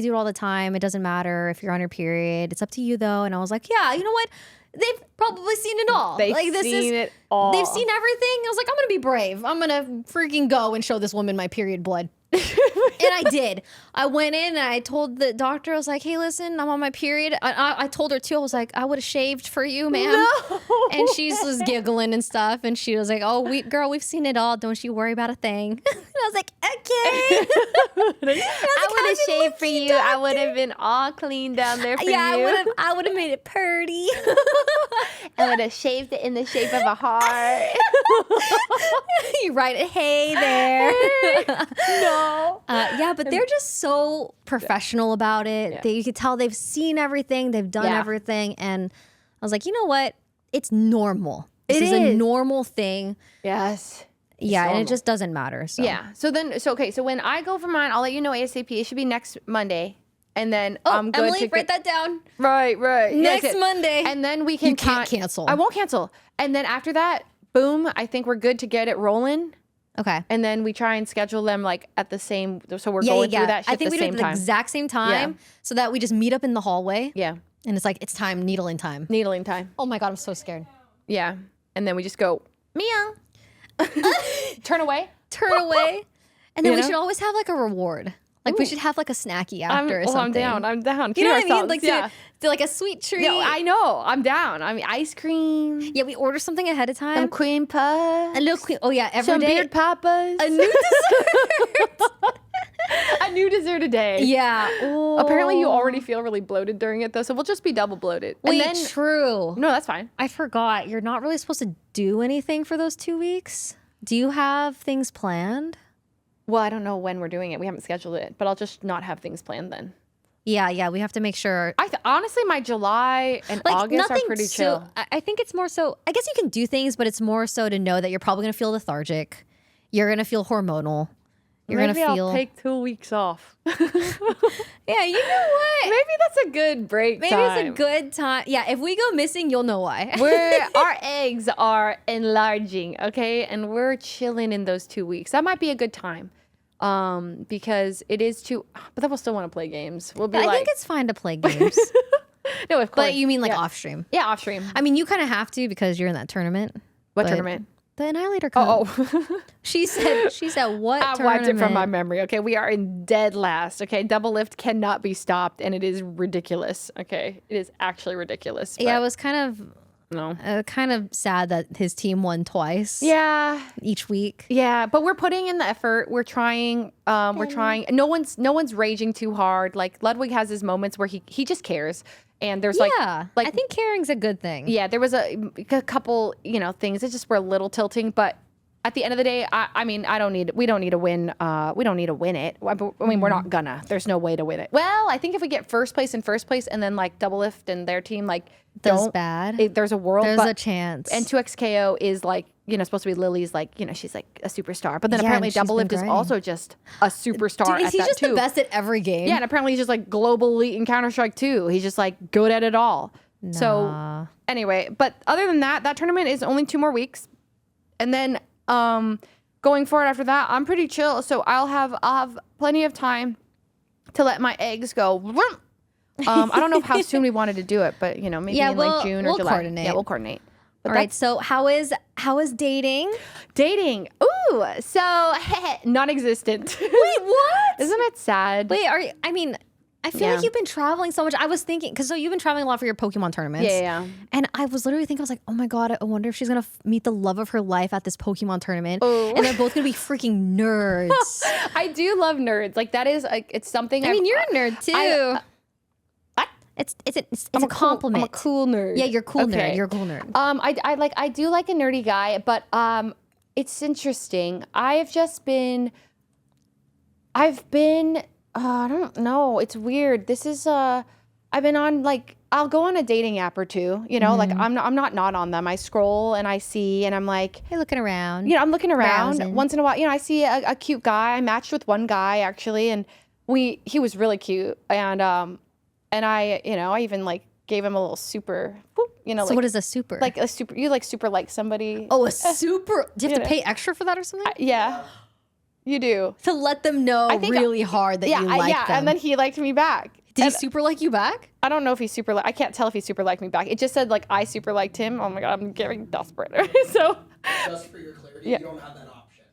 do it all the time. It doesn't matter if you're on your period. It's up to you though. And I was like, yeah, you know what? They've probably seen it all. They've seen it all. They've seen everything. I was like, I'm going to be brave. I'm going to freaking go and show this woman my period blood. And I did. I went in and I told the doctor, I was like, hey, listen, I'm on my period. I told her too. I was like, I would have shaved for you, ma'am. No. And she was giggling and stuff. And she was like, oh, we've seen it all. Don't you worry about a thing. And I was like, okay. I would have shaved for you. I would have been all clean down there for you. I would have made it purty. I would have shaved it in the shape of a heart. You write a hey there. No. Yeah, but they're just so professional about it. Yeah. You could tell they've seen everything, they've done everything, and I was like, you know what? It's normal. This is a normal thing. Yes. Yeah, and it just doesn't matter. So. Yeah. So when I go for mine, I'll let you know ASAP. It should be next Monday. And then I'm good Emily, to write that down. Right. Next Yes, Monday. And then we can You can't cancel. I won't cancel. And then after that, boom, I think we're good to get it rolling. Okay. And then we try and schedule them like at the same, so we're going through that shit I think at we the do it same at the time. exact same time so that we just meet up in the hallway. Yeah. And it's like, it's time, needling time. Needling time. Oh my God, I'm so scared. Yeah. And then we just go, meow. Turn away. Turn away. And then You we know? should always have like a reward. Like we should have like a snacky after or something. I'm down. You know what I mean? Ourselves, Like to like a sweet treat. No, I know. I'm down. I mean, ice cream. Yeah, we order something ahead of time. Some cream puffs. A little queen. Oh yeah, every Some day. beard papas. A new dessert. A new dessert a day. Yeah. Apparently, you already feel really bloated during it, though, so we'll just be double bloated. Wait, And then, true. no, that's fine. I forgot. You're not really supposed to do anything for those 2 weeks. Do you have things planned? Well, I don't know when we're doing it. We haven't scheduled it, but I'll just not have things planned then. Yeah. We have to make sure. Honestly, my July and August are pretty chill. I think it's more so. I guess you can do things, but it's more so to know that you're probably gonna feel lethargic. You're gonna feel hormonal. You're Maybe gonna feel. I'll take 2 weeks off. Yeah, you know what? Maybe that's a good break Maybe time. it's a good time. Yeah, if we go missing, you'll know why. Our eggs are enlarging, okay? And we're chilling in those 2 weeks. That might be a good time. Because it is too, but then we'll still want to play games. We'll be I like, think it's fine to play games. no, of course. But you mean like yeah. off stream? Yeah, off stream. I mean, you kind of have to because you're in that tournament. What but tournament? The Annihilator Cup. Oh. She said what I tournament? wiped it from my memory. Okay, we are in dead last. Okay, double lift cannot be stopped, and it is ridiculous. Okay, it is actually ridiculous. Yeah, it but was kind of sad that his team won twice. yeah, Each week. yeah. But we're putting in the effort. We're trying. We're trying. No one's raging too hard. Like Ludwig has his moments where he just cares, and there's Yeah, like I think caring's a good thing. yeah, there was a couple things that just were a little tilting, but. At the end of the day, I mean, we don't need to win. We don't need to win it. I mean, we're not gonna. There's no way to win it. Well, I think if we get first place, and then like double lift and their team like Does bad. there's a world. There's but, a chance. And 2XKO is like supposed to be Lily's like she's like a superstar, but then Yeah, apparently and she's double been lift is grinding. also just a superstar. Dude, at he's that just too. the best at every game. Yeah, and apparently he's just like global elite in Counter-Strike too. He's just like good at it all. Nah. So anyway, but other than that tournament is only 2 more weeks, and then going forward after that, I'm pretty chill. So I'll have plenty of time to let my eggs go. I don't know how soon we wanted to do it, but maybe in like June or we'll July. coordinate. Yeah, we'll coordinate. But All right. So how is dating? dating. Ooh, so non-existent. Wait, what? Isn't it sad? Wait, I feel Yeah. like you've been traveling so much. I was thinking, because you've been traveling a lot for your Pokemon tournaments. Yeah. And I was literally thinking, I was like, oh my God, I wonder if she's going to meet the love of her life at this Pokemon tournament. Oh. And they're both going to be freaking nerds. I do love nerds. Like that is it's something. I mean, you're a nerd too. what? It's a compliment. I'm a cool nerd. Yeah, you're a cool Okay. nerd. You're a cool nerd. I do like a nerdy guy, but it's interesting. I've been I don't know. It's weird. This is I've been on like I'll go on a dating app or two. Like I'm not on them. I scroll and I see and I'm like, Hey, looking around. I'm looking around Browsing. once in a while. I see a cute guy. I matched with one guy actually, and he was really cute, and I I even like gave him a little super. Whoop, So like, what is a super? like a super? You like super like somebody? oh, a super. Do you have to know. pay extra for that or something? Yeah, you do. To let them know I think- really hard that you like them. and then he liked me back. Did he And super like you back? I don't know if he super. I can't tell if he super liked me back. It just said like I super liked him. Oh my god, I'm getting desperate. So, Just for your clarity, Yeah. you don't have that option.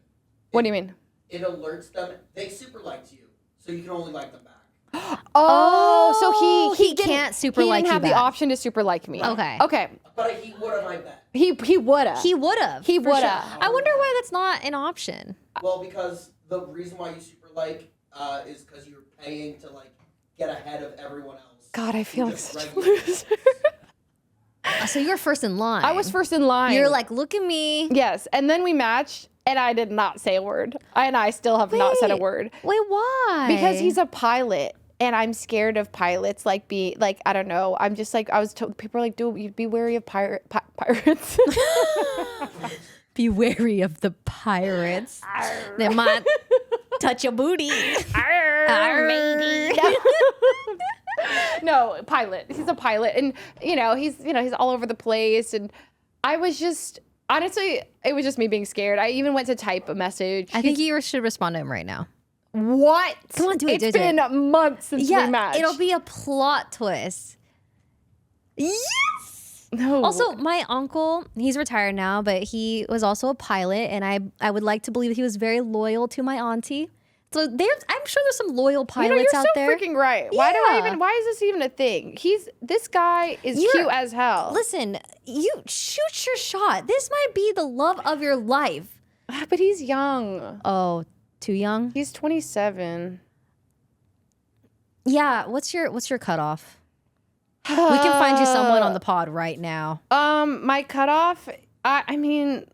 what do you mean? It alerts them. They super liked you, so you can only like them back. Oh, so he he can't super he like didn't you have the back. option to super like me. Okay. Okay. But he would have, I bet. He woulda. He would have. He for sure. woulda. I wonder why that's not an option. Well, because the reason why you super like is because you're paying to like get ahead of everyone else. God, I feel You like just such a regular- loser. So you were first in line. I was first in line. You're like, look at me. yes, and then we matched, and I did not say a word, and I still have not said a Wait. wait Wait, why? because he's a pilot. And I'm scared of pilots, I don't know. I'm just like, I was told, people are like, dude, you'd be wary of pirates. Be wary of the pirates. They might touch your booty. Arr, matey. No, pilot. He's a pilot. And, he's all over the place. And I was just, honestly, it was just me being scared. I even went to type a message. I think you should respond to him right now. What? Come on, do it, It's do it. been months since we matched. it'll be a plot twist. Yes. No. Also, my uncle, he's retired now, but he was also a pilot, and I would like to believe he was very loyal to my auntie. So I'm sure there's some loyal pilots you're out so there. freaking right. Yeah. Why is this even a thing? This guy is You're- cute as hell. Listen, you shoot your shot. This might be the love of your life. But he's young. Oh, too young? He's 27. Yeah. What's your cutoff? We can find you someone on the pod right now. My cutoff, I mean,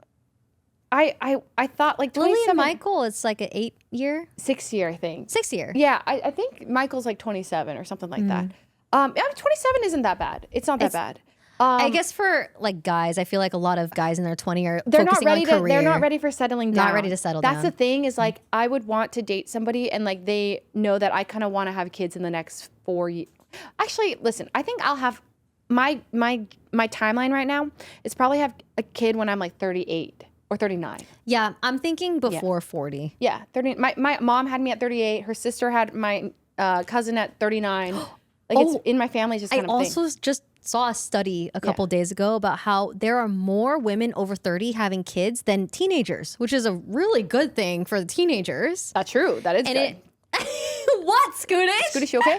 I thought like Lily 27. and Michael, it's like an 8-year, 6 year, I think. 6-year. Yeah, I think Michael's like 27 or something like that. Yeah, 27 isn't that bad. It's not that bad. I guess for like guys, I feel like a lot of guys in their 20 are they're not focusing ready on to. career. They're not ready for settling down. Not ready to settle That's down. the thing. Is like I would want to date somebody, and like they know that I kind of want to have kids in the next 4 years. Actually, listen. I think I'll have my timeline right now is probably have a kid when I'm like 38 or 39. Yeah, I'm thinking before 40. Yeah, 30. My mom had me at 38. Her sister had my cousin at 39. Like it's in my family, just I kind of also thing. just saw a study a couple days ago about how there are more women over 30 having kids than teenagers, which is a really good thing for the teenagers. That's true. That is And good. What, Scootish? Scootish, you okay?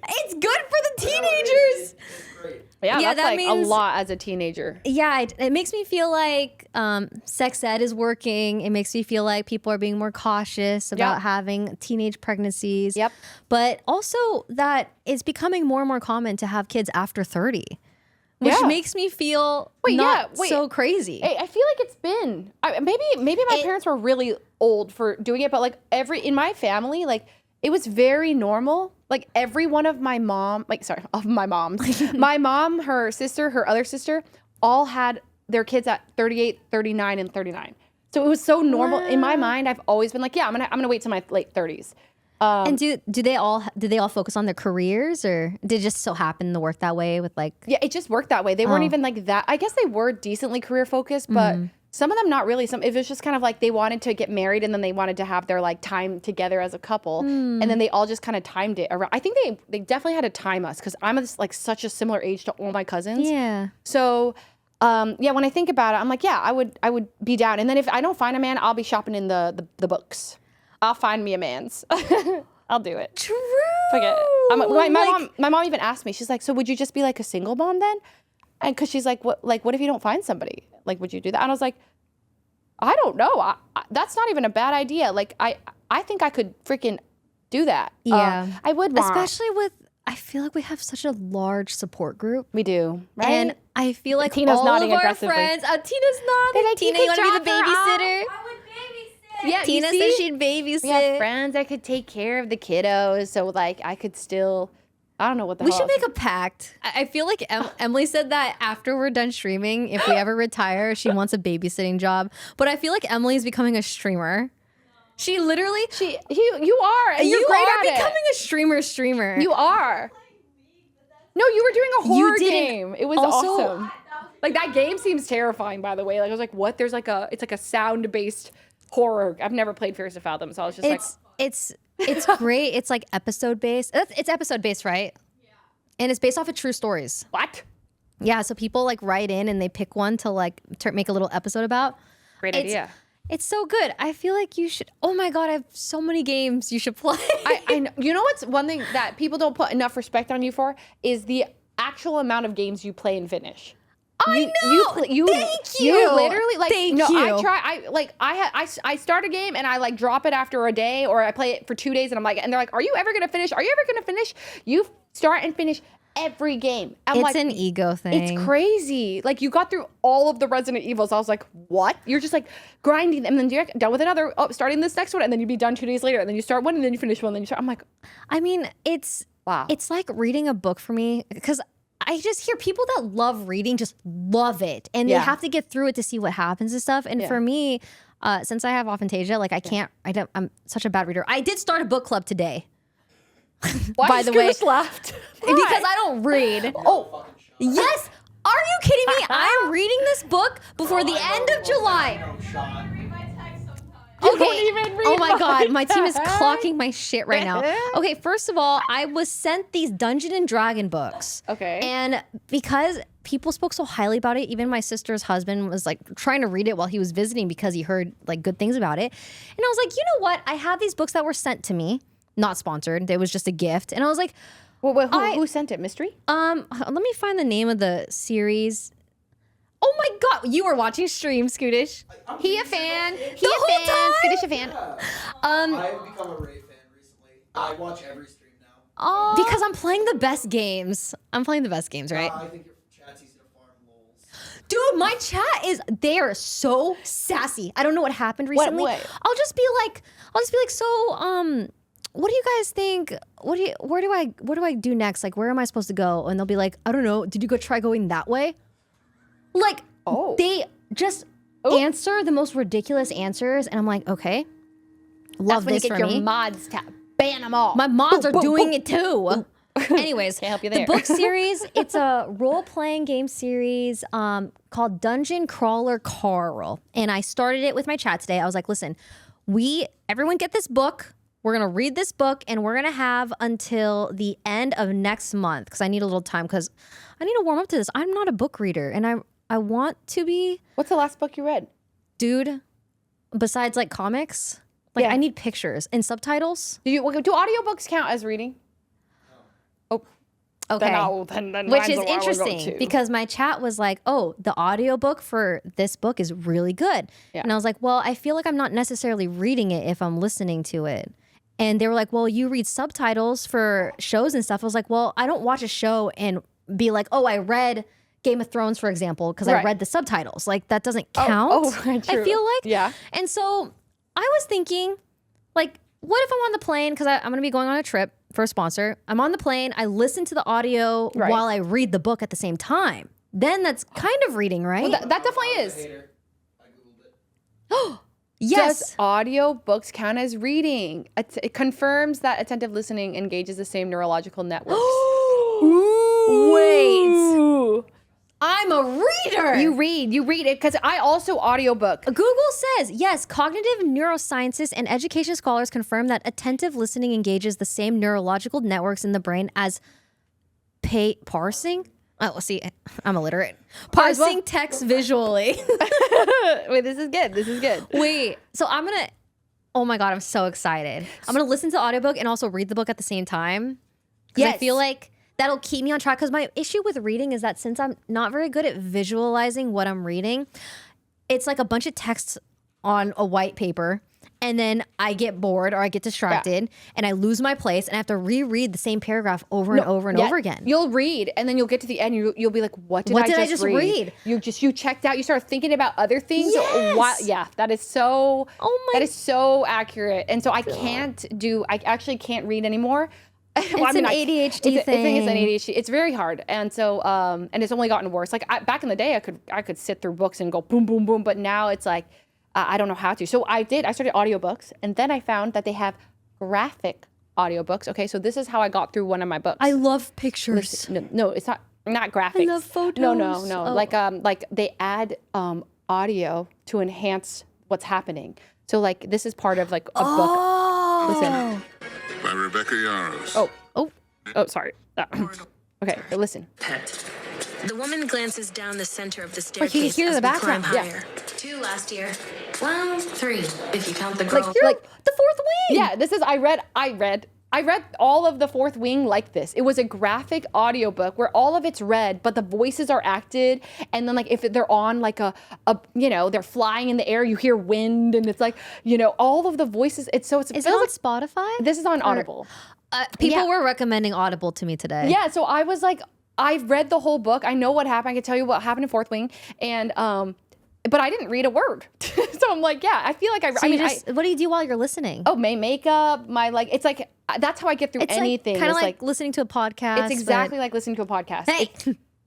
It's good for the teenagers. It's great. Yeah, Yeah, that's that like means- a lot as a teenager. Yeah, it makes me feel like sex ed is working. It makes me feel like people are being more cautious about having teenage pregnancies. Yep. But also that it's becoming more and more common to have kids after 30, which Yeah. makes me feel Wait, not yeah, wait. so crazy. I feel like it's been maybe my parents were really old for doing it, but like in my family, like it was very normal. Like every one of my moms, my mom, her sister, her other sister, all had their kids at 38, 39, and 39. So it was so normal. In my mind, I've always been like, yeah, I'm gonna wait till my late 30s. And do they all focus on their careers, or did it just so happen to work that way with like? Yeah, it just worked that way. They weren't even like that. I guess they were decently career focused, but some of them not really. It was just kind of like they wanted to get married and then they wanted to have their like time together as a couple, and then they all just kind of timed it around. I think they definitely had to time us because I'm like such a similar age to all my cousins. Yeah. So. When I think about it, I'm like, yeah, I would be down. And then if I don't find a man, I'll be shopping in the books. I'll find me a man's. I'll do it. True. Forget it. My mom even asked me. She's like, so would you just be like a single mom then? And because she's like, what if you don't find somebody? Like, would you do that? And I was like, I don't know. That's not even a bad idea. Like, I think I could freaking do that. Yeah. I would want. Especially with, I feel like we have such a large support group. We do, right? And I feel like Tina's all nodding of our aggressively. friends, Tina's nodding. They're like, Tina, you you want could to be the drop her off. babysitter? I would babysit. Yeah, Tina you said see? she'd babysit. We have friends that could take care of the kiddos, so like I could still. I don't know what the We hell should else- make a pact. I feel like Emily said that after we're done streaming, if we ever retire, she wants a babysitting job. But I feel like Emily's becoming a streamer. She literally, you are, and you're you great are at becoming a streamer. You are. No, you were doing a horror didn't- game. It was also- awesome. Like that game seems terrifying, by the way. Like I was like, what? It's like a sound based horror. I've never played Fears to Fathom, so I was just It's great. It's like episode based. It's episode based, right? Yeah. And it's based off of true stories. what? Yeah. So people like write in and they pick one to like make a little episode about. Great idea. It's so good. I feel like you should. Oh my god, I have so many games you should play. I know. You know what's one thing that people don't put enough respect on you for is the actual amount of games you play and finish. I know. Thank you. You literally like. Thank no, you. I try. I start a game and I like drop it after a day, or I play it for 2 days, and I'm like, and they're like, "Are you ever gonna finish? Are you ever gonna finish?" You start and finish every game. I'm It's like, an ego thing. it's crazy. Like you got through all of the Resident Evils. I was like, what? You're just like grinding them, and then you're done with another. Oh, starting this next one, and then you'd be done 2 days later, and then you start one, and then you finish one, and then you start. I'm like, I mean, it's wow. It's like reading a book for me because I just hear people that love reading just love it, and they Yeah. have to get through it to see what happens and stuff. And for me, since I have aphantasia, like I'm such a bad reader. I did start a book club today. Why by the way- Scooch laughed? Because I don't read. Oh, Yes. Are you kidding me? I'm reading this book before the end of July. No shot. Read my text sometimes. You don't even read Oh my god, my team is text. clocking my shit right now. Okay, first of all, I was sent these Dungeon and Dragon books. Okay. And because people spoke so highly about it, even my sister's husband was like trying to read it while he was visiting because he heard like good things about it. And I was like, you know what? I have these books that were sent to me, not sponsored. It was just a gift. And I was like, wait, who sent it? Mystery? let me find the name of the series. Oh my god, you were watching stream, Scootish. He a fan. He The a whole fan. time? Scootish a fan. I've become a Rae fan recently. I watch every stream now. Because I'm playing the best games. I'm playing the best games, right? I think your chat's easy to farm lols. Dude, my chat is they are so sassy. I don't know what happened recently. what? I'll just be like, so what do you guys think? Where do I do next? Like where am I supposed to go? And they'll be like, I don't know. Did you go try going that way? Like they just answer the most ridiculous answers and I'm like, okay. Love That's when you this get for your me. mods to ban them all. My mods are boom, doing boom. it too. Anyways, Can't help you the there. book series, it's a role-playing game series called Dungeon Crawler Carl. And I started it with my chat today. I was like, listen, everyone get this book. we're going to read this book and we're going to have until the end of next month because I need a little time because I need to warm up to this. I'm not a book reader and I want to be. What's the last book you read? Dude, besides like comics, like Yeah. I need pictures and subtitles. Do audiobooks count as reading? Okay. Then Which mine's is the one I would go interesting to. because my chat was like, oh, the audiobook for this book is really good. Yeah. And I was like, well, I feel like I'm not necessarily reading it if I'm listening to it. And they were like, well, you read subtitles for shows and stuff. I was like, well, I don't watch a show and be like, oh, I read Game of Thrones, for example, because I Right. read the subtitles. Like that doesn't count. True. I feel like. Yeah. And so I was thinking, like, what if I'm on the plane? Because I'm going to be going on a trip for a sponsor. I'm on the plane. I listen to the audio Right. while I read the book at the same time. Then that's kind of reading, right? Well, that definitely is. Hater. I googled it. yes. Does audiobooks count as reading? It confirms that attentive listening engages the same neurological networks. Wait. I'm a reader. You read it because I also audiobook. Google says, yes, cognitive neuroscientists and education scholars confirm that attentive listening engages the same neurological networks in the brain as parsing. Oh, see, I'm illiterate. As well. Parsing text visually. Wait, this is good. Wait, so I'm going to, oh my God, I'm so excited. I'm going to listen to the audiobook and also read the book at the same time. Because I feel like that'll keep me on track. Because my issue with reading is that since I'm not very good at visualizing what I'm reading, it's like a bunch of text on a white paper. And then I get bored or I get distracted and I lose my place and I have to reread the same paragraph over and over and over again. You'll read and then you'll get to the end. You'll be like, what did I just read? You checked out. You start thinking about other things. Yes. That is so. Oh my That is so accurate. And so I actually can't read anymore. It's an ADHD I think it's an thing. ADHD. It's very hard, and so and it's only gotten worse. Like back in the day, I could sit through books and go boom, boom, boom. But now it's like I don't know how to. So I started audiobooks, and then I found that they have graphic audiobooks. Okay, so this is how I got through one of my books. I love pictures. No, it's not graphics. I love photos. No. Oh. Like they add audio to enhance what's happening. So like this is part of like a book. Listen. By Rebecca Yaros. Oh, sorry. Okay, listen. Pet. The woman glances down the center of the Wait, can you staircase hear as the we background? climb Yeah. higher. 2 last year. Well, 3 if you count the girl. Like The fourth wing. yeah, this is I read all of The Fourth Wing like this. It was a graphic audiobook where all of it's read, but the voices are acted. And then like if they're on like a they're flying in the air, you hear wind and it's like, all of the voices. Is it on Spotify? This is on Audible. People were recommending Audible to me today. Yeah, so I was like, I've read the whole book. I know what happened. I can tell you what happened in Fourth Wing. And but I didn't read a word. So I'm like, yeah, I feel like What do you do while you're listening? my makeup, it's like that's how I get through It's anything. kind of It's like listening to a podcast. it's exactly like listening to a podcast. Hey,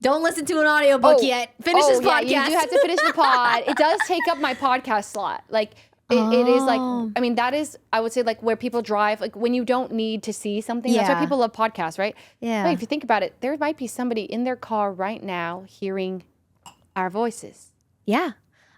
don't listen to an audiobook yet. Finish this podcast. Yeah, you do have to finish the pod. It does take up my podcast slot. Like it is like, I mean, that is, I would say like where people drive, like when you don't need to see something, that's why Yeah. people love podcasts, right? Yeah. But if you think about it, there might be somebody in their car right now hearing our voices. Yeah.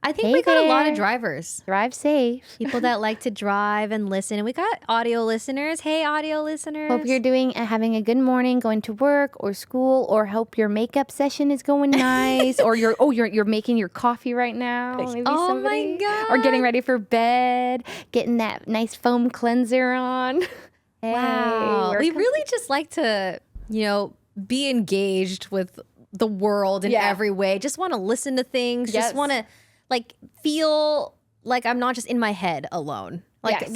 I think Hey we got a lot there. of drivers. Drive safe. People that like to drive and listen. And we got audio listeners. Hey, audio listeners. Hope you're having a good morning, going to work or school, or hope your makeup session is going nice, or you're making your coffee right now. Maybe Oh my somebody. God. Or getting ready for bed, getting that nice foam cleanser on. Hey, Wow. we're We really just like to, be engaged with the world in Yeah. every way. Just want to listen to things. Yes. Just want to feel like I'm not just in my head alone. Like Yes.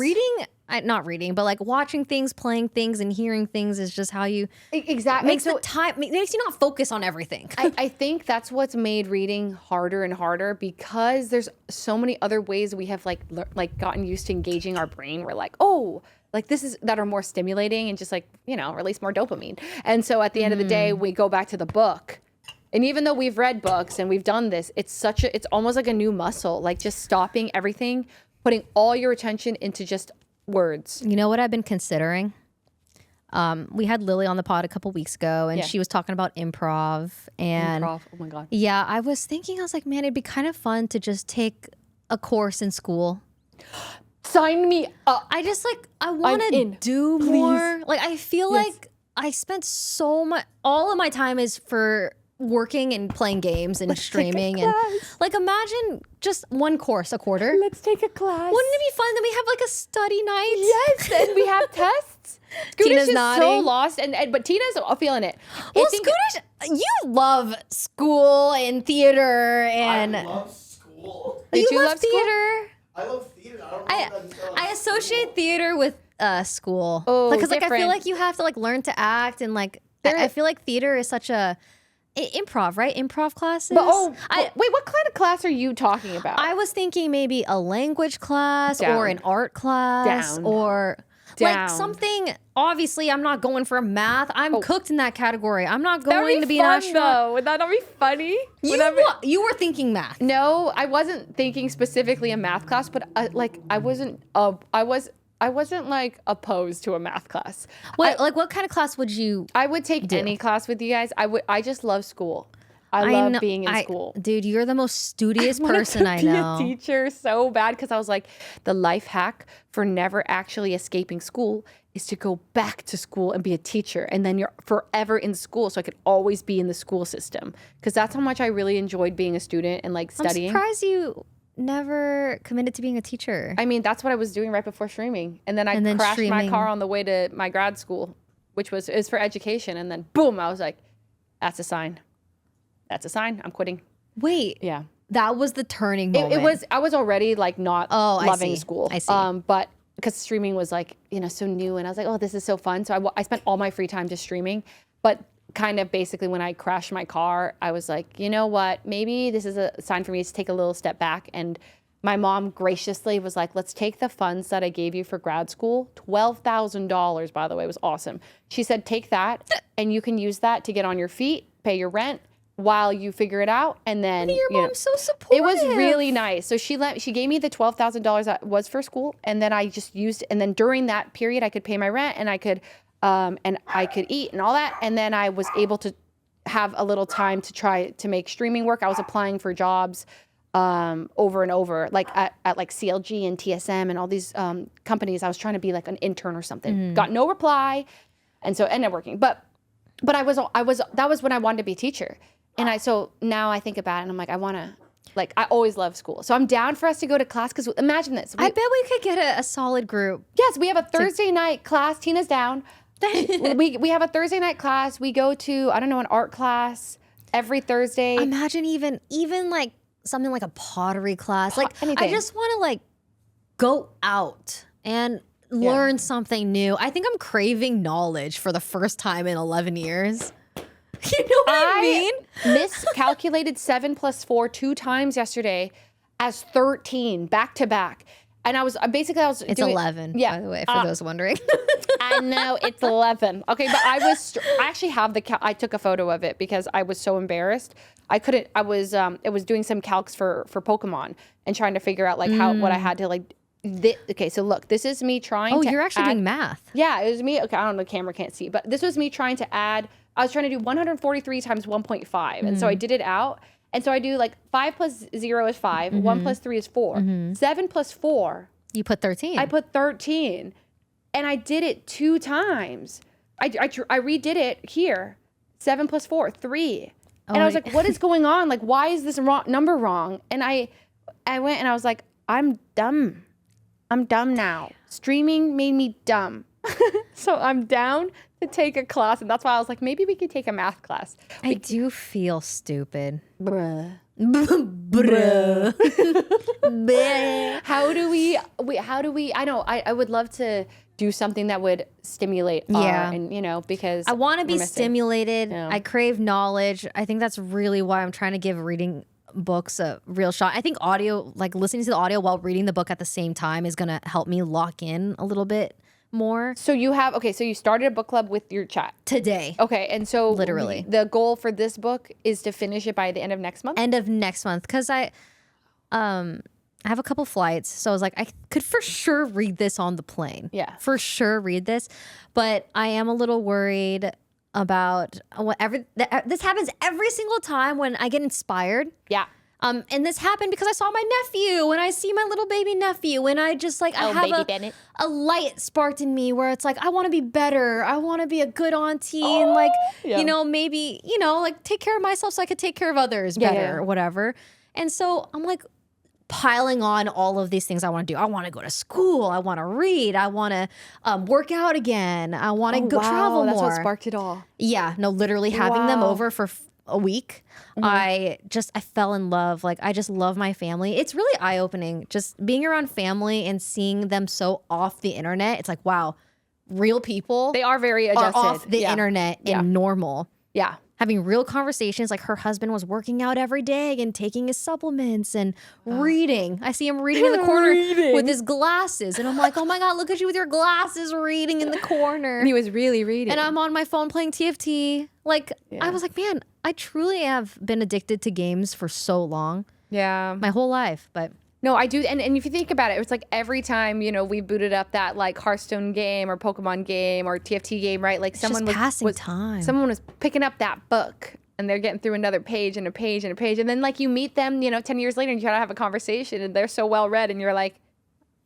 not reading, but like watching things, playing things, and hearing things is just how you exactly makes you not focus on everything. I think that's what's made reading harder and harder because there's so many other ways we have like gotten used to engaging our brain. We're like, that are more stimulating and just release more dopamine. And so at the end of the day, we go back to the book. And even though we've read books and we've done this, it's almost like a new muscle, like just stopping everything, putting all your attention into just words. You know what I've been considering? We had Lily on the pod a couple weeks ago, and Yeah. she was talking about improv. And Oh my God. yeah, I was thinking, I was like, man, it'd be kind of fun to just take a course in school. Sign me up. I just like I want to in. do Please. more. Like I feel Yes. like I spent so much. All of my time is for working and playing games and streaming. And class. like imagine just one course a quarter. Let's take a class. Wouldn't it be fun? Then we have like a study night. Yes, and we have tests. Scooter's Tina's just so nodding. lost, and but Tina's feeling it. Well, I think- Scooter, you love school and theater and I love school. Did you love love school? theater. I love theater. I don't know I if that's still I associate theater with school. Oh, because like I feel different. like you have to like learn to act and like I feel like theater is such a improv, right? Improv classes. But wait, what kind of class are you talking about? I was thinking maybe a language class Down. or an art class Down. or Down. like something. Obviously, I'm not going for math. I'm cooked in that category. I'm not That'd going to be an fun, astronaut. though. Would that not be funny? You were thinking math. No, I wasn't thinking specifically a math class, but I wasn't like opposed to a math class. What kind of class would you? I would take any class with you guys. I just love school. I love know- being in school. Dude, you're the most studious wanted person to I be know. a teacher so bad because I was like, the life hack for never actually escaping school is to go back to school and be a teacher, and then you're forever in school. So I could always be in the school system because that's how much I really enjoyed being a student and like studying. I'm surprised you never committed to being a teacher. I mean, that's what I was doing right before streaming, and then I And then crashed my streaming. car on the way to my grad school, which is for education, and then boom, I was like, that's a sign. That's a sign. I'm quitting. Wait, Yeah. that was the turning moment. It was. I was already like not I loving see. school. I see. But because streaming was like so new, and I was like, oh, this is so fun. So I spent all my free time just streaming. But kind of basically when I crashed my car, I was like, you know what? Maybe this is a sign for me to take a little step back. And my mom graciously was like, let's take the funds that I gave you for grad school. $12,000, by the way, was awesome. She said, take that, and you can use that to get on your feet, pay your rent, while you figure it out, and then Your you know, mom's so supportive. it was really nice. So she gave me the $12,000 that was for school, and then I just used. And then during that period, I could pay my rent, and I could eat and all that. And then I was able to have a little time to try to make streaming work. I was applying for jobs over and over, like at like CLG and TSM and all these companies. I was trying to be like an intern or something. Got no reply, and so ended up working. But I was that was when I wanted to be a teacher. And so now I think about it and I'm like, I always love school. So I'm down for us to go to class because imagine this. I bet we could get a solid group. Yes, we have a Thursday night class. Tina's down. we have a Thursday night class. We go to, I don't know, an art class every Thursday. Imagine even like something like a pottery class. Like I anything. just want to like go out and learn something new. I think I'm craving knowledge for the first time in 11 years. You know what I mean? Miscalculated 7 + 4 2 times yesterday as 13 back to back. And I was It's doing 11, Yeah. by the way, for those wondering. I know it's 11. Okay, but I actually have I took a photo of it because I was so embarrassed. I couldn't. I was doing some calcs for Pokemon and trying to figure out like what I had to like. Okay, so look, this is me trying to. Oh, you're actually doing math. Yeah, it was me. Okay, I don't know, the camera can't see, but this was me trying to add. I was trying to do 143 times 1.5, and so I did it out. And so I do like 5 + 0 is 5, 1 + 3 is 4, 7 + 4. You put 13. I put 13, and I did it 2 times. I redid it here, 7 + 4, 3, and I was like, "What is going on? Like, why is this number wrong?" And I went and I was like, "I'm dumb. I'm dumb now. Streaming made me dumb." So I'm down to take a class, and that's why I was like, maybe we could take a math class. I do feel stupid. Bruh. Bruh. How do we, I know, I would love to do something that would stimulate Yeah. and because I want to be we're missing. stimulated. Yeah. I crave knowledge. I think that's really why I'm trying to give reading books a real shot. I think audio, like listening to the audio while reading the book at the same time, is going to help me lock in a little bit more. So so you started a book club with your chat. Today. Okay, and so Literally. the goal for this book is to finish it by the end of next month? End of next month. Because I have a couple flights. So I was like, I could for sure read this on the plane. Yeah. For sure read this. But I am a little worried about whatever. This happens every single time when I get inspired. Yeah. And this happened because I saw my nephew and I see my little baby nephew and I just like, I have a light sparked in me where it's like, I want to be better. I want to be a good auntie and like, you know, maybe, you know, like take care of myself so I could take care of others better or whatever. And so I'm like piling on all of these things I want to do. I want to go to school. I want to read. I want to work out again. I want to go travel more. That's what sparked it all. Yeah, no, literally having them over for a week, I fell in love. Like, I just love my family. It's really eye-opening just being around family and seeing them so off the internet. It's like, wow, real people. They are very adjusted. Are off the internet and normal. Yeah. Having real conversations. Like, her husband was working out every day and taking his supplements and reading. I see him reading in the corner with his glasses. And I'm like, oh my God, look at you with your glasses reading in the corner. And he was really reading. And I'm on my phone playing TFT. Like, I was like, man, I truly have been addicted to games for so long. Yeah. My whole life. But no, I do. And if you think about it, it's like every time, you know, we booted up that like Hearthstone game or Pokemon game or TFT game, right? Like someone just passing time. Someone was picking up that book and they're getting through another page and a page and a page. And then like you meet them, you know, 10 years later and you try to have a conversation and they're so well read and you're like,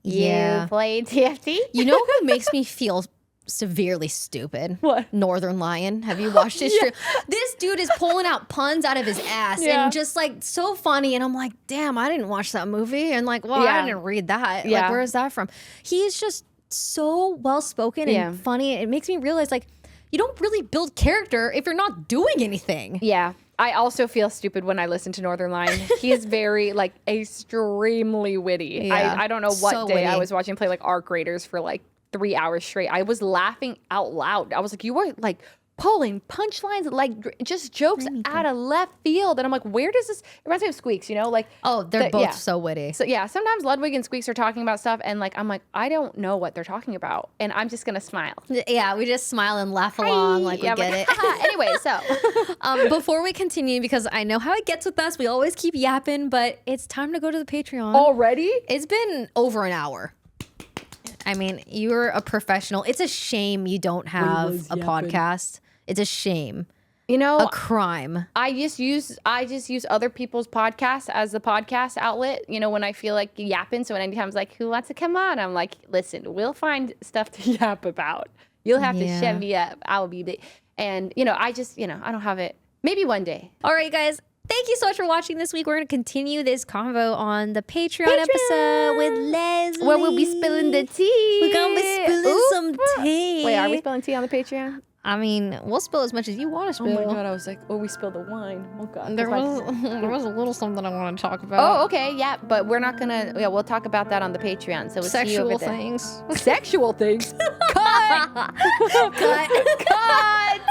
you played TFT? You know who makes me feel severely stupid? What? Northern Lion. Have you watched his stream? This dude is pulling out puns out of his ass and just like so funny. And I'm like, damn, I didn't watch that movie. And like, well, I didn't read that. Yeah. Like, where is that from? He's just so well spoken and funny. It makes me realize like you don't really build character if you're not doing anything. Yeah. I also feel stupid when I listen to Northern Lion. He is very, like, extremely witty. Yeah. I don't know what So day witty. I was watching him play, like, Arc Raiders for, like, 3 hours straight. I was laughing out loud. I was like, you were, like, pulling punchlines, like, just jokes out of left field. And I'm like, where does this... It reminds me of Squeaks, you know? Like, Oh, they're both so witty. So, yeah, sometimes Ludwig and Squeaks are talking about stuff, and, like, I'm like, I don't know what they're talking about. And I'm just going to smile. Yeah, we just smile and laugh along like we I'm get like, it. Anyway, so... Before we continue, because I know how it gets with us, we always keep yapping, but it's time to go to the Patreon. Already? It's been over an hour. I mean, you're a professional. It's a shame you don't have a podcast. It's a shame. You know, a crime. I just use other people's podcasts as the podcast outlet. You know, when I feel like yapping. So anytime it's like, who wants to come on? I'm like, listen, we'll find stuff to yap about. You'll have to shut me up. I'll be and you know, I don't have it. Maybe one day. All right, guys. Thank you so much for watching this week. We're going to continue this convo on the Patreon episode with Leslie. Where we'll be spilling the tea. We're going to be spilling some tea. Wait, are we spilling tea on the Patreon? I mean, we'll spill as much as you want to spill. Oh my God, I was like, we spilled the wine. Oh God. There was a little something I want to talk about. Oh, okay, yeah, but we're not gonna. Yeah, we'll talk about that on the Patreon. So we'll see you over there. things. Sexual things. Cut. Cut. Cut.